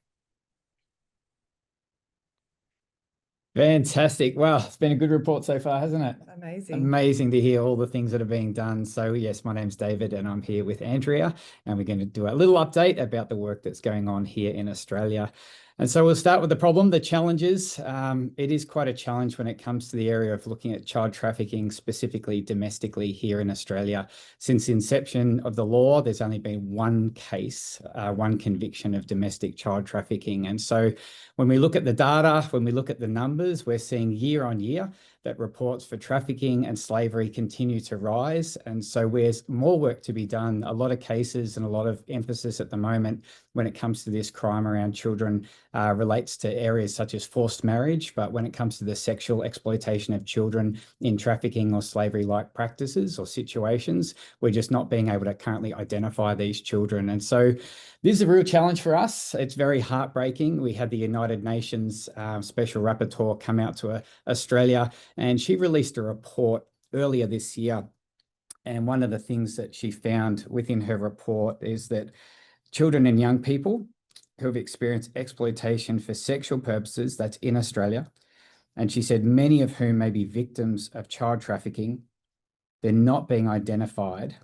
Fantastic. Well, it's been a good report so far, hasn't it? Amazing. Amazing to hear all the things that are being done. So yes, my name's David and I'm here with Andrea, and we're going to do a little update about the work that's going on here in Australia. And so we'll start with the problem, the challenges. It is quite a challenge when it comes to the area of looking at child trafficking, specifically domestically here in Australia. Since the inception of the law, there's only been one case, one conviction of domestic child trafficking. And so when we look at the data, when we look at the numbers, we're seeing year on year that reports for trafficking and slavery continue to rise. And so there's more work to be done, a lot of cases and a lot of emphasis at the moment when it comes to this crime around children relates to areas such as forced marriage. But when it comes to the sexual exploitation of children in trafficking or slavery-like practices or situations, we're just not being able to currently identify these children. And so this is a real challenge for us. It's very heartbreaking. We had the United Nations Special Rapporteur come out to Australia, and she released a report earlier this year. And one of the things that she found within her report is that children and young people who have experienced exploitation for sexual purposes, that's in Australia, and she said many of whom may be victims of child trafficking, they're not being identified,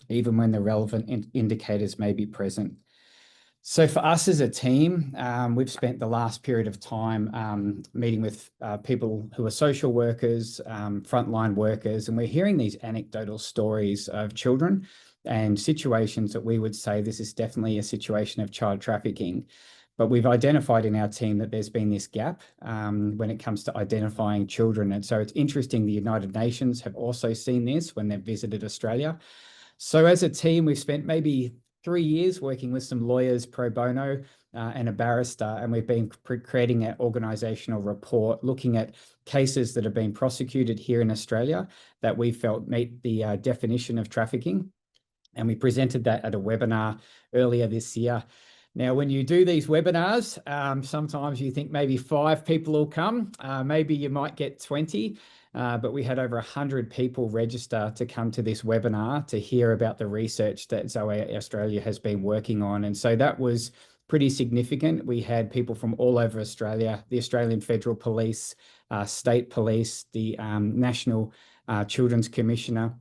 even when the relevant indicators may be present. So for us as a team, we've spent the last period of time meeting with people who are social workers, frontline workers, and we're hearing these anecdotal stories of children and situations that we would say this is definitely a situation of child trafficking. But we've identified in our team that there's been this gap when it comes to identifying children. And so it's interesting, the United Nations have also seen this when they've visited Australia. So as a team, we've spent maybe 3 years working with some lawyers pro bono and a barrister, and we've been creating an organisational report looking at cases that have been prosecuted here in Australia that we felt meet the definition of trafficking. And we presented that at a webinar earlier this year. Now, when you do these webinars, sometimes you think maybe 5 people will come, maybe you might get 20. But we had over 100 people register to come to this webinar to hear about the research that Zoe Australia has been working on. And so that was pretty significant. We had people from all over Australia, the Australian Federal Police, State Police, the National Children's Commissioner.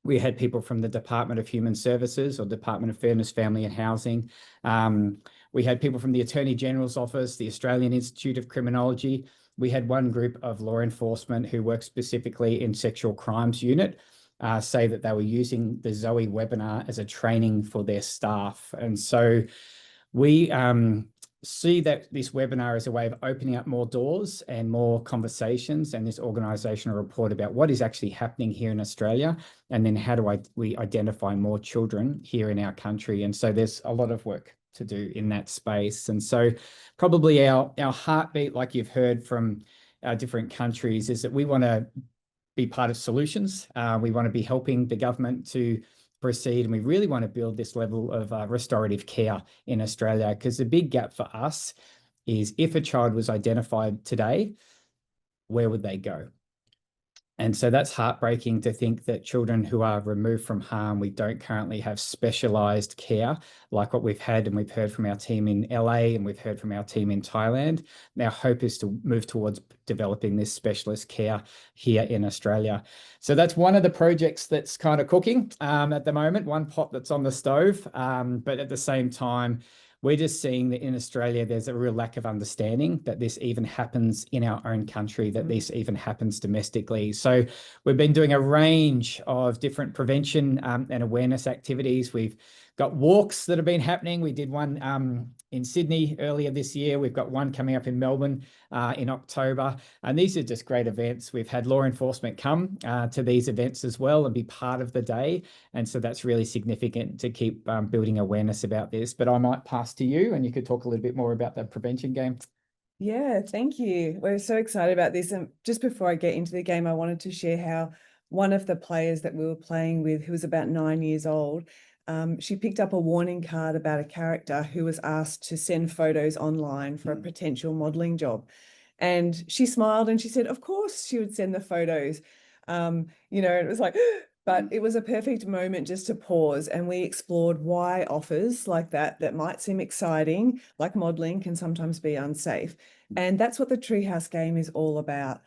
We had people from the Department of Human Services or Department of Fairness, Family and Housing. We had people from the Attorney General's Office, the Australian Institute of Criminology. We had one group of law enforcement who work specifically in sexual crimes unit say that they were using the Zoe webinar as a training for their staff. And so we see that this webinar is a way of opening up more doors and more conversations and this organisational report about what is actually happening here in Australia, and then how do we identify more children here in our country. And so there's a lot of work to do in that space. And so probably our heartbeat, like you've heard from our different countries, is that we want to be part of solutions. We want to be helping the government to proceed, and we really want to build this level of restorative care in Australia, because the big gap for us is if a child was identified today, where would they go? And so that's heartbreaking to think that children who are removed from harm, we don't currently have specialised care like what we've had and we've heard from our team in LA and we've heard from our team in Thailand. And our hope is to move towards developing this specialist care here in Australia. So that's one of the projects that's kind of cooking at the moment, one pot that's on the stove. But at the same time, we're just seeing that in Australia, there's a real lack of understanding that this even happens in our own country, that this even happens domestically. So we've been doing a range of different prevention and awareness activities. We've got walks that have been happening. We did one in Sydney earlier this year. We've got one coming up in Melbourne in October. And these are just great events. We've had law enforcement come to these events as well and be part of the day. And so that's really significant to keep building awareness about this. But I might pass to you and you could talk a little bit more about the prevention game. Yeah, thank you. We're so excited about this. And just before I get into the game, I wanted to share how one of the players that we were playing with, who was about 9 years old, she picked up a warning card about a character who was asked to send photos online for a potential modeling job. And she smiled and she said, of course she would send the photos. It was like, but it was a perfect moment just to pause, and we explored why offers like that might seem exciting, like modeling, can sometimes be unsafe. And that's what the Treehouse game is all about.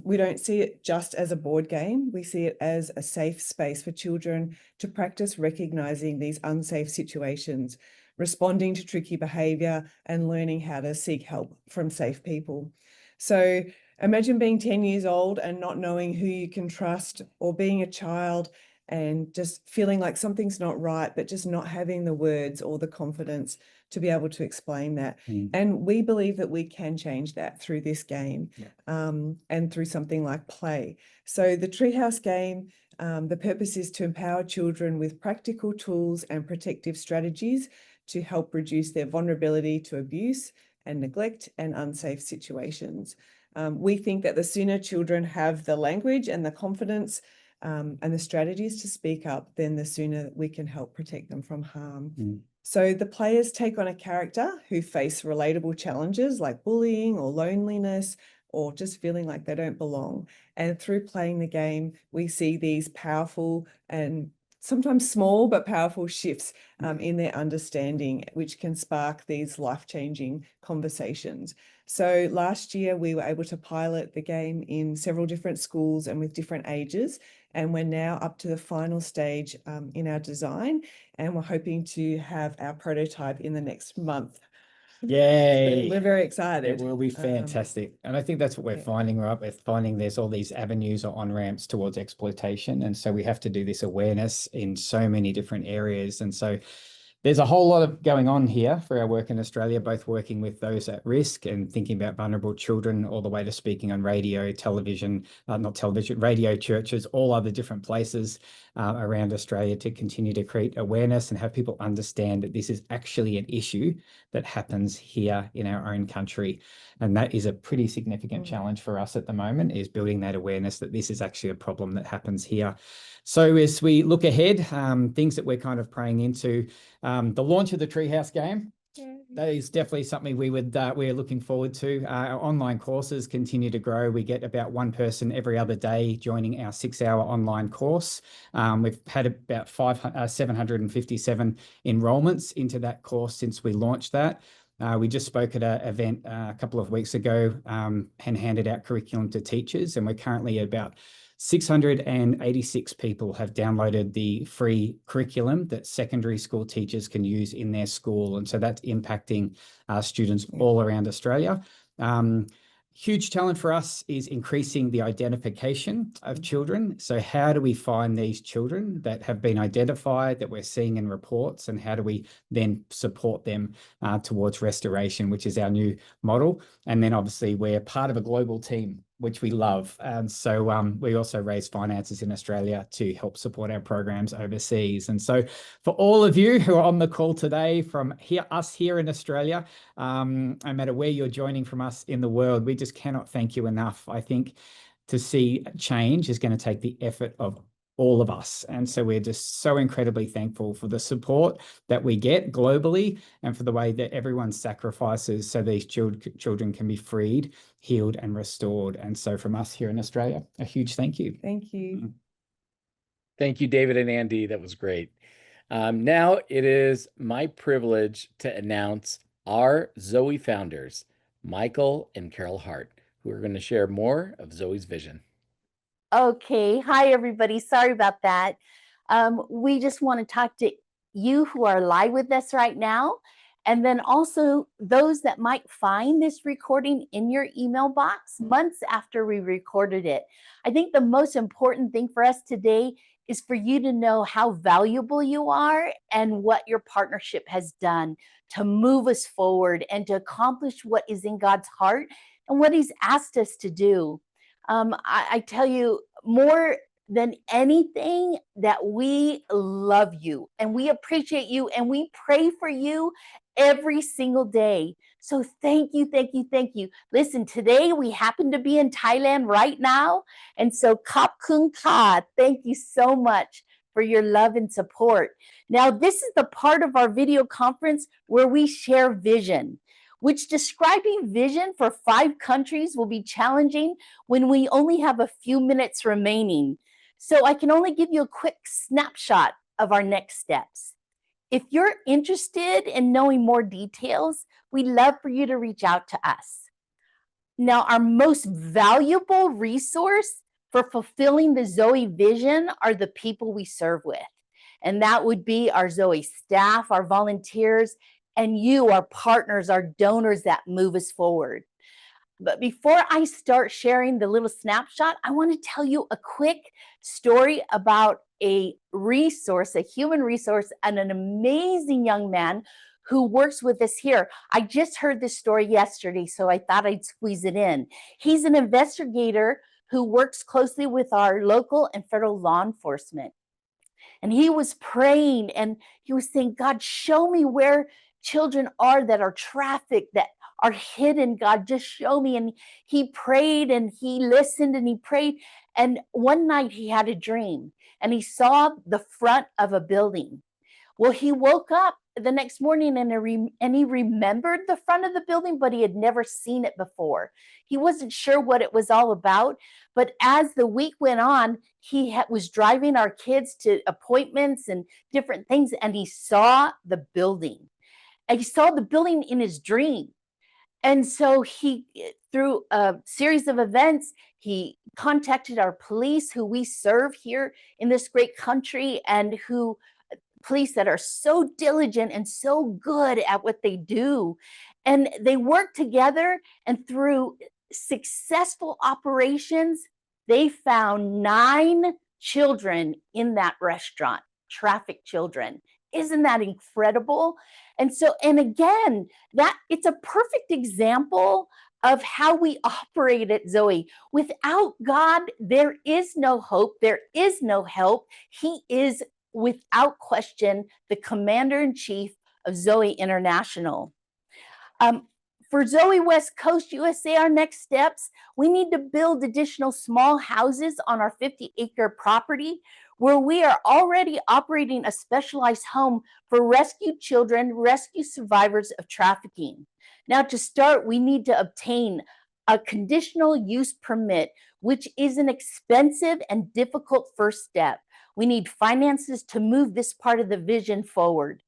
We don't see it just as a board game. We see it as a safe space for children to practice recognizing these unsafe situations, responding to tricky behavior, and learning how to seek help from safe people. So imagine being 10 years old and not knowing who you can trust, or being a child and just feeling like something's not right, but just not having the words or the confidence to be able to explain that. And we believe that we can change that through this game, and through something like play. So the Treehouse game, the purpose is to empower children with practical tools and protective strategies to help reduce their vulnerability to abuse and neglect and unsafe situations. We think that the sooner children have the language and the confidence and the strategies to speak up, then the sooner we can help protect them from harm. So the players take on a character who face relatable challenges like bullying or loneliness, or just feeling like they don't belong. And through playing the game, we see these powerful and sometimes small but powerful shifts in their understanding, which can spark these life-changing conversations. So last year we were able to pilot the game in several different schools and with different ages, and we're now up to the final stage in our design, and we're hoping to have our prototype in the next month. Yay. So we're very excited. It will be fantastic. And I think that's what we're finding, right? We're finding there's all these avenues or on-ramps towards exploitation. And so we have to do this awareness in so many different areas. And so there's a whole lot of going on here for our work in Australia, both working with those at risk and thinking about vulnerable children, all the way to speaking on radio, television, radio, churches, all other different places around Australia, to continue to create awareness and have people understand that this is actually an issue that happens here in our own country. And that is a pretty significant challenge for us at the moment, is building that awareness that this is actually a problem that happens here. So as we look ahead, things that we're kind of praying into, the launch of the Treehouse game, that is definitely something we're looking forward to. Our online courses continue to grow. We get about one person every other day joining our 6-hour online course. We've had about 757 enrollments into that course since we launched that. We just spoke at an event a couple of weeks ago and handed out curriculum to teachers, and we're currently at about 686 people have downloaded the free curriculum that secondary school teachers can use in their school. And so that's impacting students all around Australia. Huge challenge for us is increasing the identification of children. So how do we find these children that have been identified, that we're seeing in reports, and how do we then support them towards restoration, which is our new model? And then obviously we're part of a global team, which we love. And so we also raise finances in Australia to help support our programs overseas. And so for all of you who are on the call today from us here in Australia, no matter where you're joining from us in the world, we just cannot thank you enough. I think to see change is going to take the effort of all of us. And so we're just so incredibly thankful for the support that we get globally, and for the way that everyone sacrifices so these children can be freed, healed, and restored. And so from us here in Australia, a huge thank you. Thank you. Thank you, David and Andy. That was great. Now it is my privilege to announce our Zoe founders, Michael and Carol Hart, who are going to share more of Zoe's vision. Okay. Hi, everybody. Sorry about that. We just want to talk to you who are live with us right now, and then also those that might find this recording in your email box months after we recorded it. I think the most important thing for us today is for you to know how valuable you are and what your partnership has done to move us forward and to accomplish what is in God's heart and what He's asked us to do. I tell you, more than anything, that we love you and we appreciate you and we pray for you every single day. So thank you, thank you, thank you. Listen, today we happen to be in Thailand right now. And so Khop Khun Ka, thank you so much for your love and support. Now, this is the part of our video conference where we share vision, which describing vision for 5 countries will be challenging when we only have a few minutes remaining. So I can only give you a quick snapshot of our next steps. If you're interested in knowing more details, we'd love for you to reach out to us. Now, our most valuable resource for fulfilling the Zoe vision are the people we serve with. And that would be our Zoe staff, our volunteers, and you, our partners, our donors that move us forward. But before I start sharing the little snapshot, I want to tell you a quick story about a resource, a human resource, and an amazing young man who works with us here. I just heard this story yesterday, so I thought I'd squeeze it in. He's an investigator who works closely with our local and federal law enforcement. And he was praying and he was saying, God, show me where children are that are trafficked, that are hidden. God, just show me. And he prayed and he listened and he prayed. And one night he had a dream and he saw the front of a building. Well, he woke up the next morning and he remembered the front of the building, but he had never seen it before. He wasn't sure what it was all about. But as the week went on, he was driving our kids to appointments and different things, and he saw the building. And he saw the building in his dream. And so he, through a series of events, he contacted our police who we serve here in this great country, and who police that are so diligent and so good at what they do. And they work together, and through successful operations, they found 9 children in that restaurant, trafficked children. Isn't that incredible? And so, and again, that it's a perfect example of how we operate at Zoe. Without God, there is no hope. There is no help. He is, without question, the commander-in-chief of Zoe International. For Zoe West Coast USA, our next steps, we need to build additional small houses on our 50-acre property, where we are already operating a specialized home for rescued children, rescue survivors of trafficking. Now, to start, we need to obtain a conditional use permit, which is an expensive and difficult first step. We need finances to move this part of the vision forward.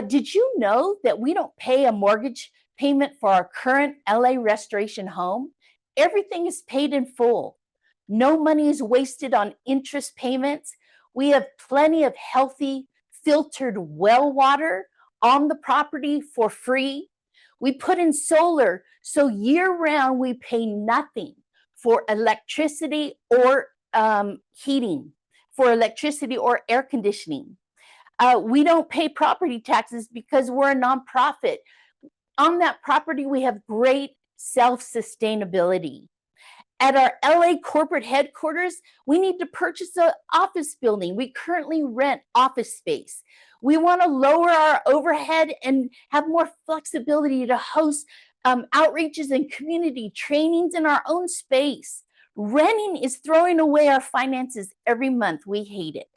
Did you know that we don't pay a mortgage payment for our current LA restoration home? Everything is paid in full. No money is wasted on interest payments. We have plenty of healthy, filtered well water on the property for free. We put in solar, so year-round we pay nothing for electricity or heating, for electricity or air conditioning. We don't pay property taxes because we're a nonprofit. On that property, we have great self-sustainability. At our LA corporate headquarters, we need to purchase an office building. We currently rent office space. We want to lower our overhead and have more flexibility to host outreaches and community trainings in our own space. Renting is throwing away our finances every month. We hate it.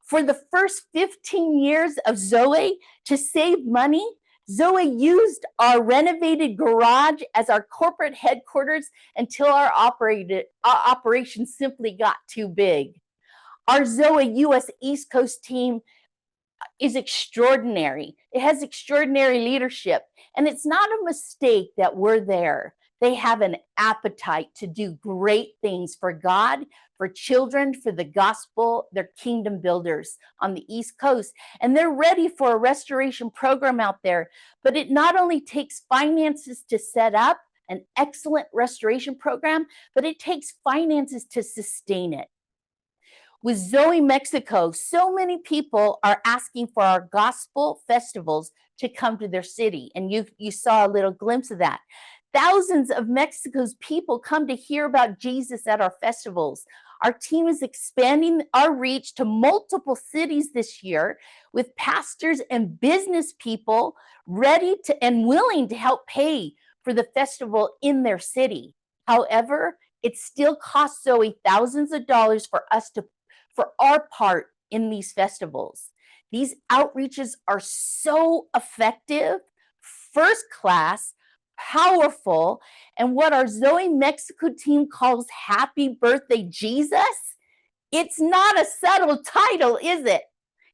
For the first 15 years of Zoe, to save money, Zoe used our renovated garage as our corporate headquarters until our operation simply got too big. Our Zoe US East Coast team is extraordinary. It has extraordinary leadership, and it's not a mistake that we're there. They have an appetite to do great things for God, for children, for the gospel. They're kingdom builders on the East Coast, and they're ready for a restoration program out there. But it not only takes finances to set up an excellent restoration program, but it takes finances to sustain it. With Zoe Mexico, so many people are asking for our gospel festivals to come to their city. And you saw a little glimpse of that. Thousands of Mexico's people come to hear about Jesus at our festivals. Our team is expanding our reach to multiple cities this year with pastors and business people ready to and willing to help pay for the festival in their city. However, it still costs Zoe thousands of dollars for our part in these festivals. These outreaches are so effective, first class, powerful, and what our Zoe Mexico team calls Happy Birthday Jesus, it's not a subtle title, is it?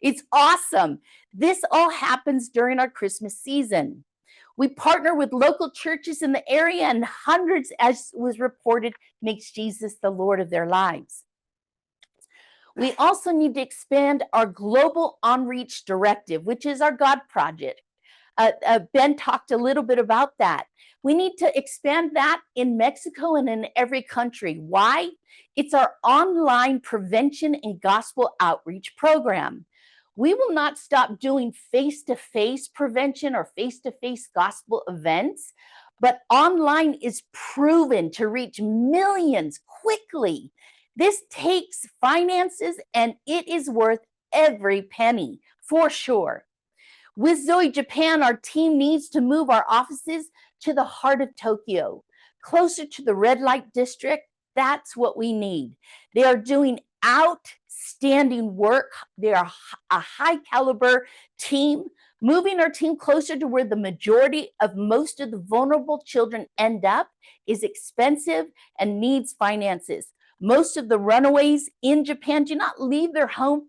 It's awesome. This all happens during our Christmas season. We partner with local churches in the area, and hundreds, as was reported, makes Jesus the Lord of their lives. We also need to expand our Global On-Reach Directive, which is our God project. Ben talked a little bit about that. We need to expand that in Mexico and in every country. Why? It's our online prevention and gospel outreach program. We will not stop doing face-to-face prevention or face-to-face gospel events, but online is proven to reach millions quickly. This takes finances, and it is worth every penny, for sure. With Zoe Japan, our team needs to move our offices to the heart of Tokyo, closer to the red light district. That's what we need. They are doing outstanding work. They are a high caliber team. Moving our team closer to where the majority of most of the vulnerable children end up is expensive and needs finances. Most of the runaways in Japan do not leave their home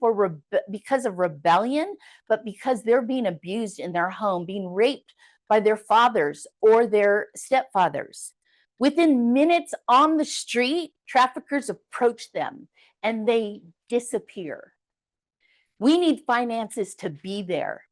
because of rebellion, but because they're being abused in their home, being raped by their fathers or their stepfathers. Within minutes on the street, traffickers approach them and they disappear. We need finances to be there.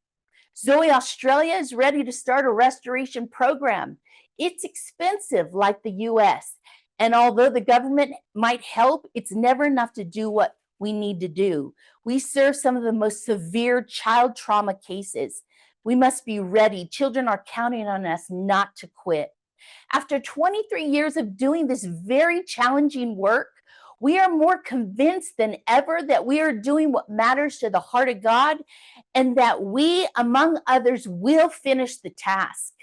Zoe Australia is ready to start a restoration program. It's expensive, like the US. And although the government might help, it's never enough to do what we need to do. We serve some of the most severe child trauma cases. We must be ready. Children are counting on us not to quit. After 23 years of doing this very challenging work, we are more convinced than ever that we are doing what matters to the heart of God, and that we, among others, will finish the task.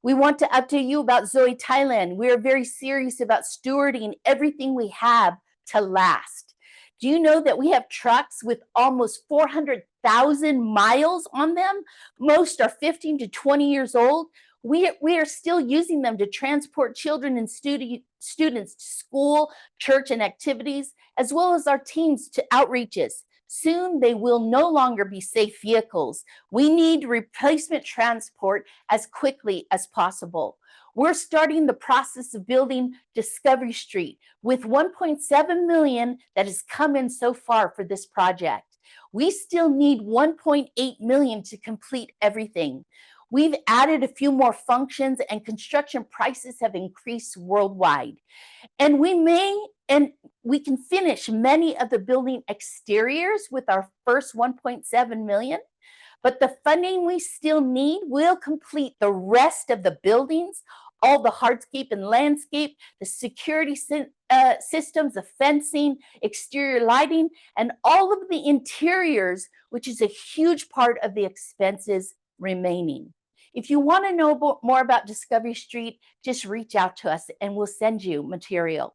We want to update you about Zoe Thailand. We are very serious about stewarding everything we have to last. Do you know that we have trucks with almost 400,000 miles on them? Most are 15 to 20 years old. We are still using them to transport children and students to school, church, and activities, as well as our teams to outreaches. Soon they will no longer be safe vehicles. We need replacement transport as quickly as possible. We're starting the process of building Discovery Street with $1.7 million that has come in so far for this project. We still need $1.8 million to complete everything. We've added a few more functions, and construction prices have increased worldwide. And we can finish many of the building exteriors with our first $1.7 million, but the funding we still need will complete the rest of the buildings, all the hardscape and landscape, the security systems, the fencing, exterior lighting, and all of the interiors, which is a huge part of the expenses remaining. If you want to know more about Discovery Street, just reach out to us and we'll send you material.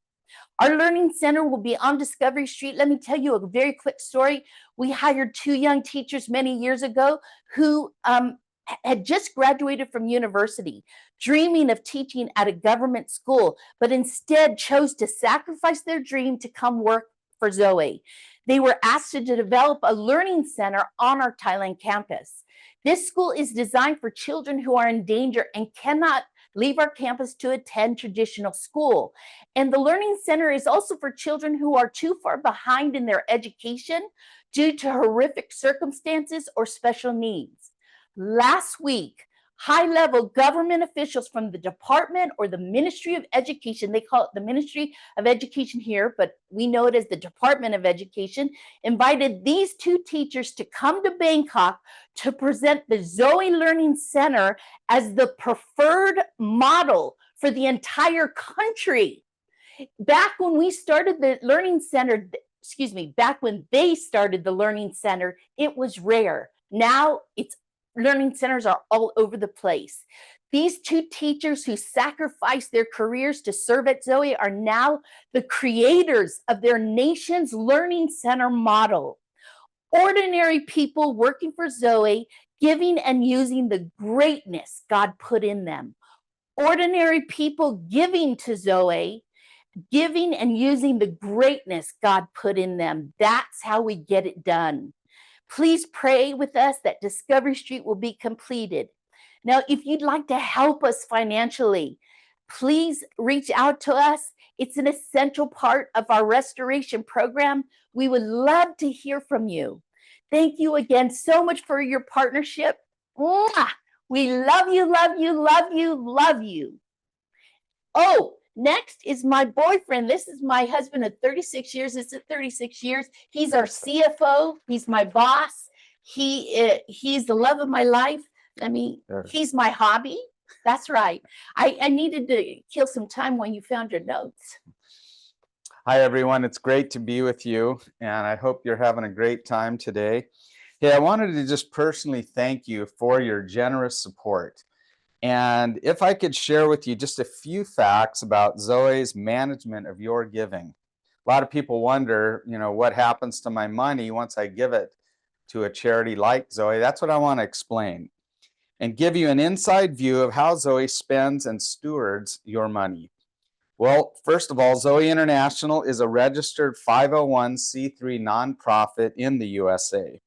Our Learning Center will be on Discovery Street. Let me tell you a very quick story. We hired 2 young teachers many years ago who had just graduated from university, dreaming of teaching at a government school, but instead chose to sacrifice their dream to come work for Zoe. They were asked to develop a learning center on our Thailand campus. This school is designed for children who are in danger and cannot leave our campus to attend traditional school. And the Learning Center is also for children who are too far behind in their education due to horrific circumstances or special needs. Last week, high-level government officials from the department or the Ministry of Education, they call it the Ministry of Education here, but we know it as the Department of Education, invited these two teachers to come to Bangkok to present the Zoe Learning Center as the preferred model for the entire country. Back when we started the Learning Center, back when they started the Learning Center, it was rare. Now learning centers are all over the place. These two teachers who sacrificed their careers to serve at Zoe are now the creators of their nation's Learning Center model. Ordinary people working for Zoe, giving and using the greatness God put in them. Ordinary people giving to Zoe, giving and using the greatness God put in them. That's how we get it done. Please pray with us that Discovery Street will be completed. Now, if you'd like to help us financially, please reach out to us. It's an essential part of our restoration program. We would love to hear from you. Thank you again so much for your partnership. Mwah! We love you, love you, love you, love you. Oh, next is my boyfriend. This is my husband of 36 years. It's 36 years. He's our CFO. He's my boss. He's the love of my life. I mean, he's my hobby. That's right. I needed to kill some time when you found your notes. Hi, everyone. It's great to be with you, and I hope you're having a great time today. Hey, I wanted to just personally thank you for your generous support. And if I could share with you just a few facts about Zoe's management of your giving. A lot of people wonder, what happens to my money once I give it to a charity like Zoe. That's what I want to explain and give you an inside view of how Zoe spends and stewards your money. Well, first of all, Zoe International is a registered 501c3 nonprofit in the USA.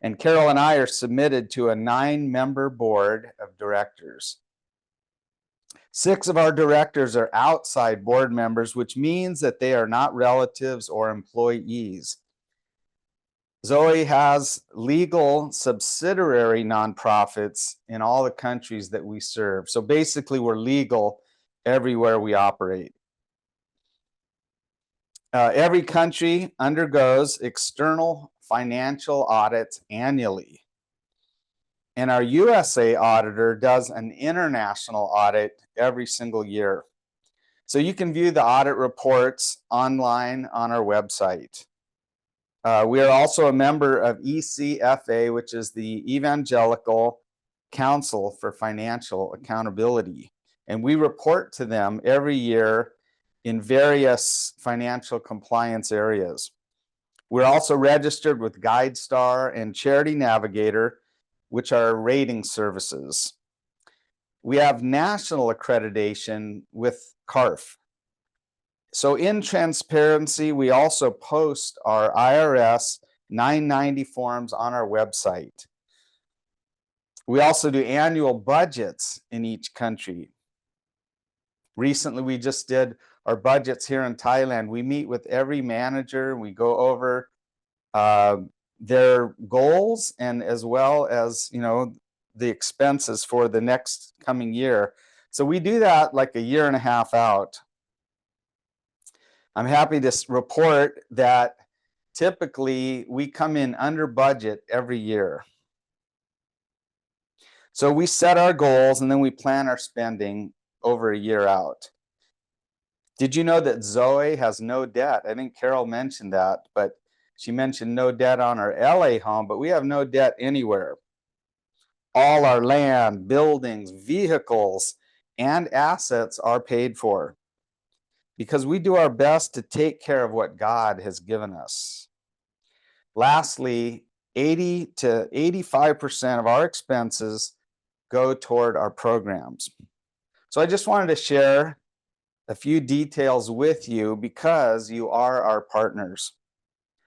And Carol and I are submitted to a 9-member board of directors. 6 of our directors are outside board members, which means that they are not relatives or employees. Zoe has legal subsidiary nonprofits in all the countries that we serve. So basically, we're legal everywhere we operate. Every country undergoes external financial audits annually. And our USA auditor does an international audit every single year. So you can view the audit reports online on our website. We are also a member of ECFA, which is the Evangelical Council for Financial Accountability. And we report to them every year in various financial compliance areas. We're also registered with GuideStar and Charity Navigator, which are rating services. We have national accreditation with CARF. So in transparency, we also post our IRS 990 forms on our website. We also do annual budgets in each country. Recently, we just did our budgets here in Thailand. We meet with every manager. We go over their goals and as well as, the expenses for the next coming year. So we do that like a year and a half out. I'm happy to report that typically we come in under budget every year. So we set our goals and then we plan our spending over a year out. Did you know that Zoe has no debt? I think Carol mentioned that, but she mentioned no debt on our LA home, but we have no debt anywhere. All our land, buildings, vehicles, and assets are paid for because we do our best to take care of what God has given us. Lastly, 80 to 85% of our expenses go toward our programs. So I just wanted to share a few details with you because you are our partners.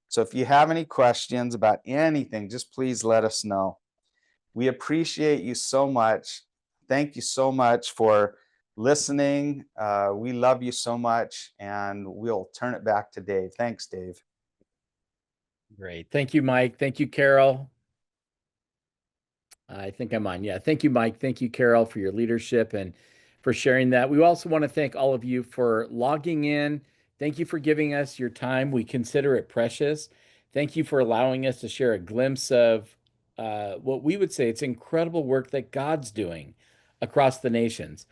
So if you have any questions about anything, just please let us know. We appreciate you so much. Thank you so much for listening. We love you so much, and we'll turn it back to Dave. Thanks, Dave. Great. Thank you, Mike. Thank you, Carol. I think I'm on. Yeah. Thank you, Mike. Thank you, Carol, for your leadership and for sharing that. We also want to thank all of you for logging in. Thank you for giving us your time. We consider it precious. Thank you for allowing us to share a glimpse of what we would say it's incredible work that God's doing across the nations.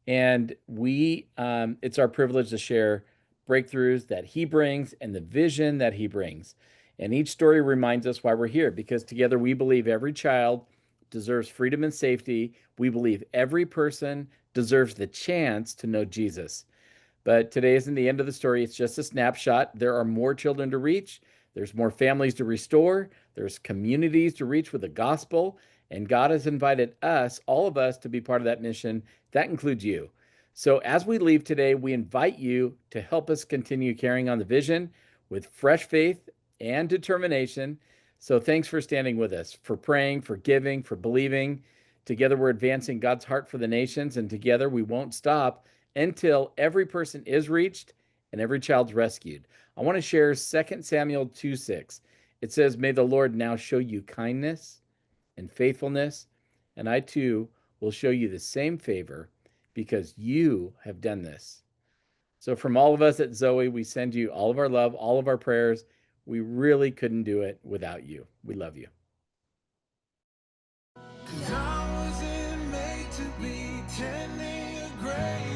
And it's our privilege to share breakthroughs that He brings and the vision that He brings. And each story reminds us why we're here, because together we believe every child deserves freedom and safety. We believe every person deserves the chance to know Jesus. But today isn't the end of the story. It's just a snapshot. There are more children to reach. There's more families to restore. There's communities to reach with the gospel. And God has invited us, all of us, to be part of that mission. That includes you. So as we leave today, we invite you to help us continue carrying on the vision with fresh faith and determination. So thanks for standing with us, for praying, for giving, for believing. Together we're advancing God's heart for the nations, and together we won't stop until every person is reached and every child's rescued. I want to share 2 Samuel 2:6. It says, "May the Lord now show you kindness and faithfulness, and I too will show you the same favor because you have done this." So from all of us at Zoe, we send you all of our love, all of our prayers. We really couldn't do it without you. We love you. I wasn't made to be tending a grave.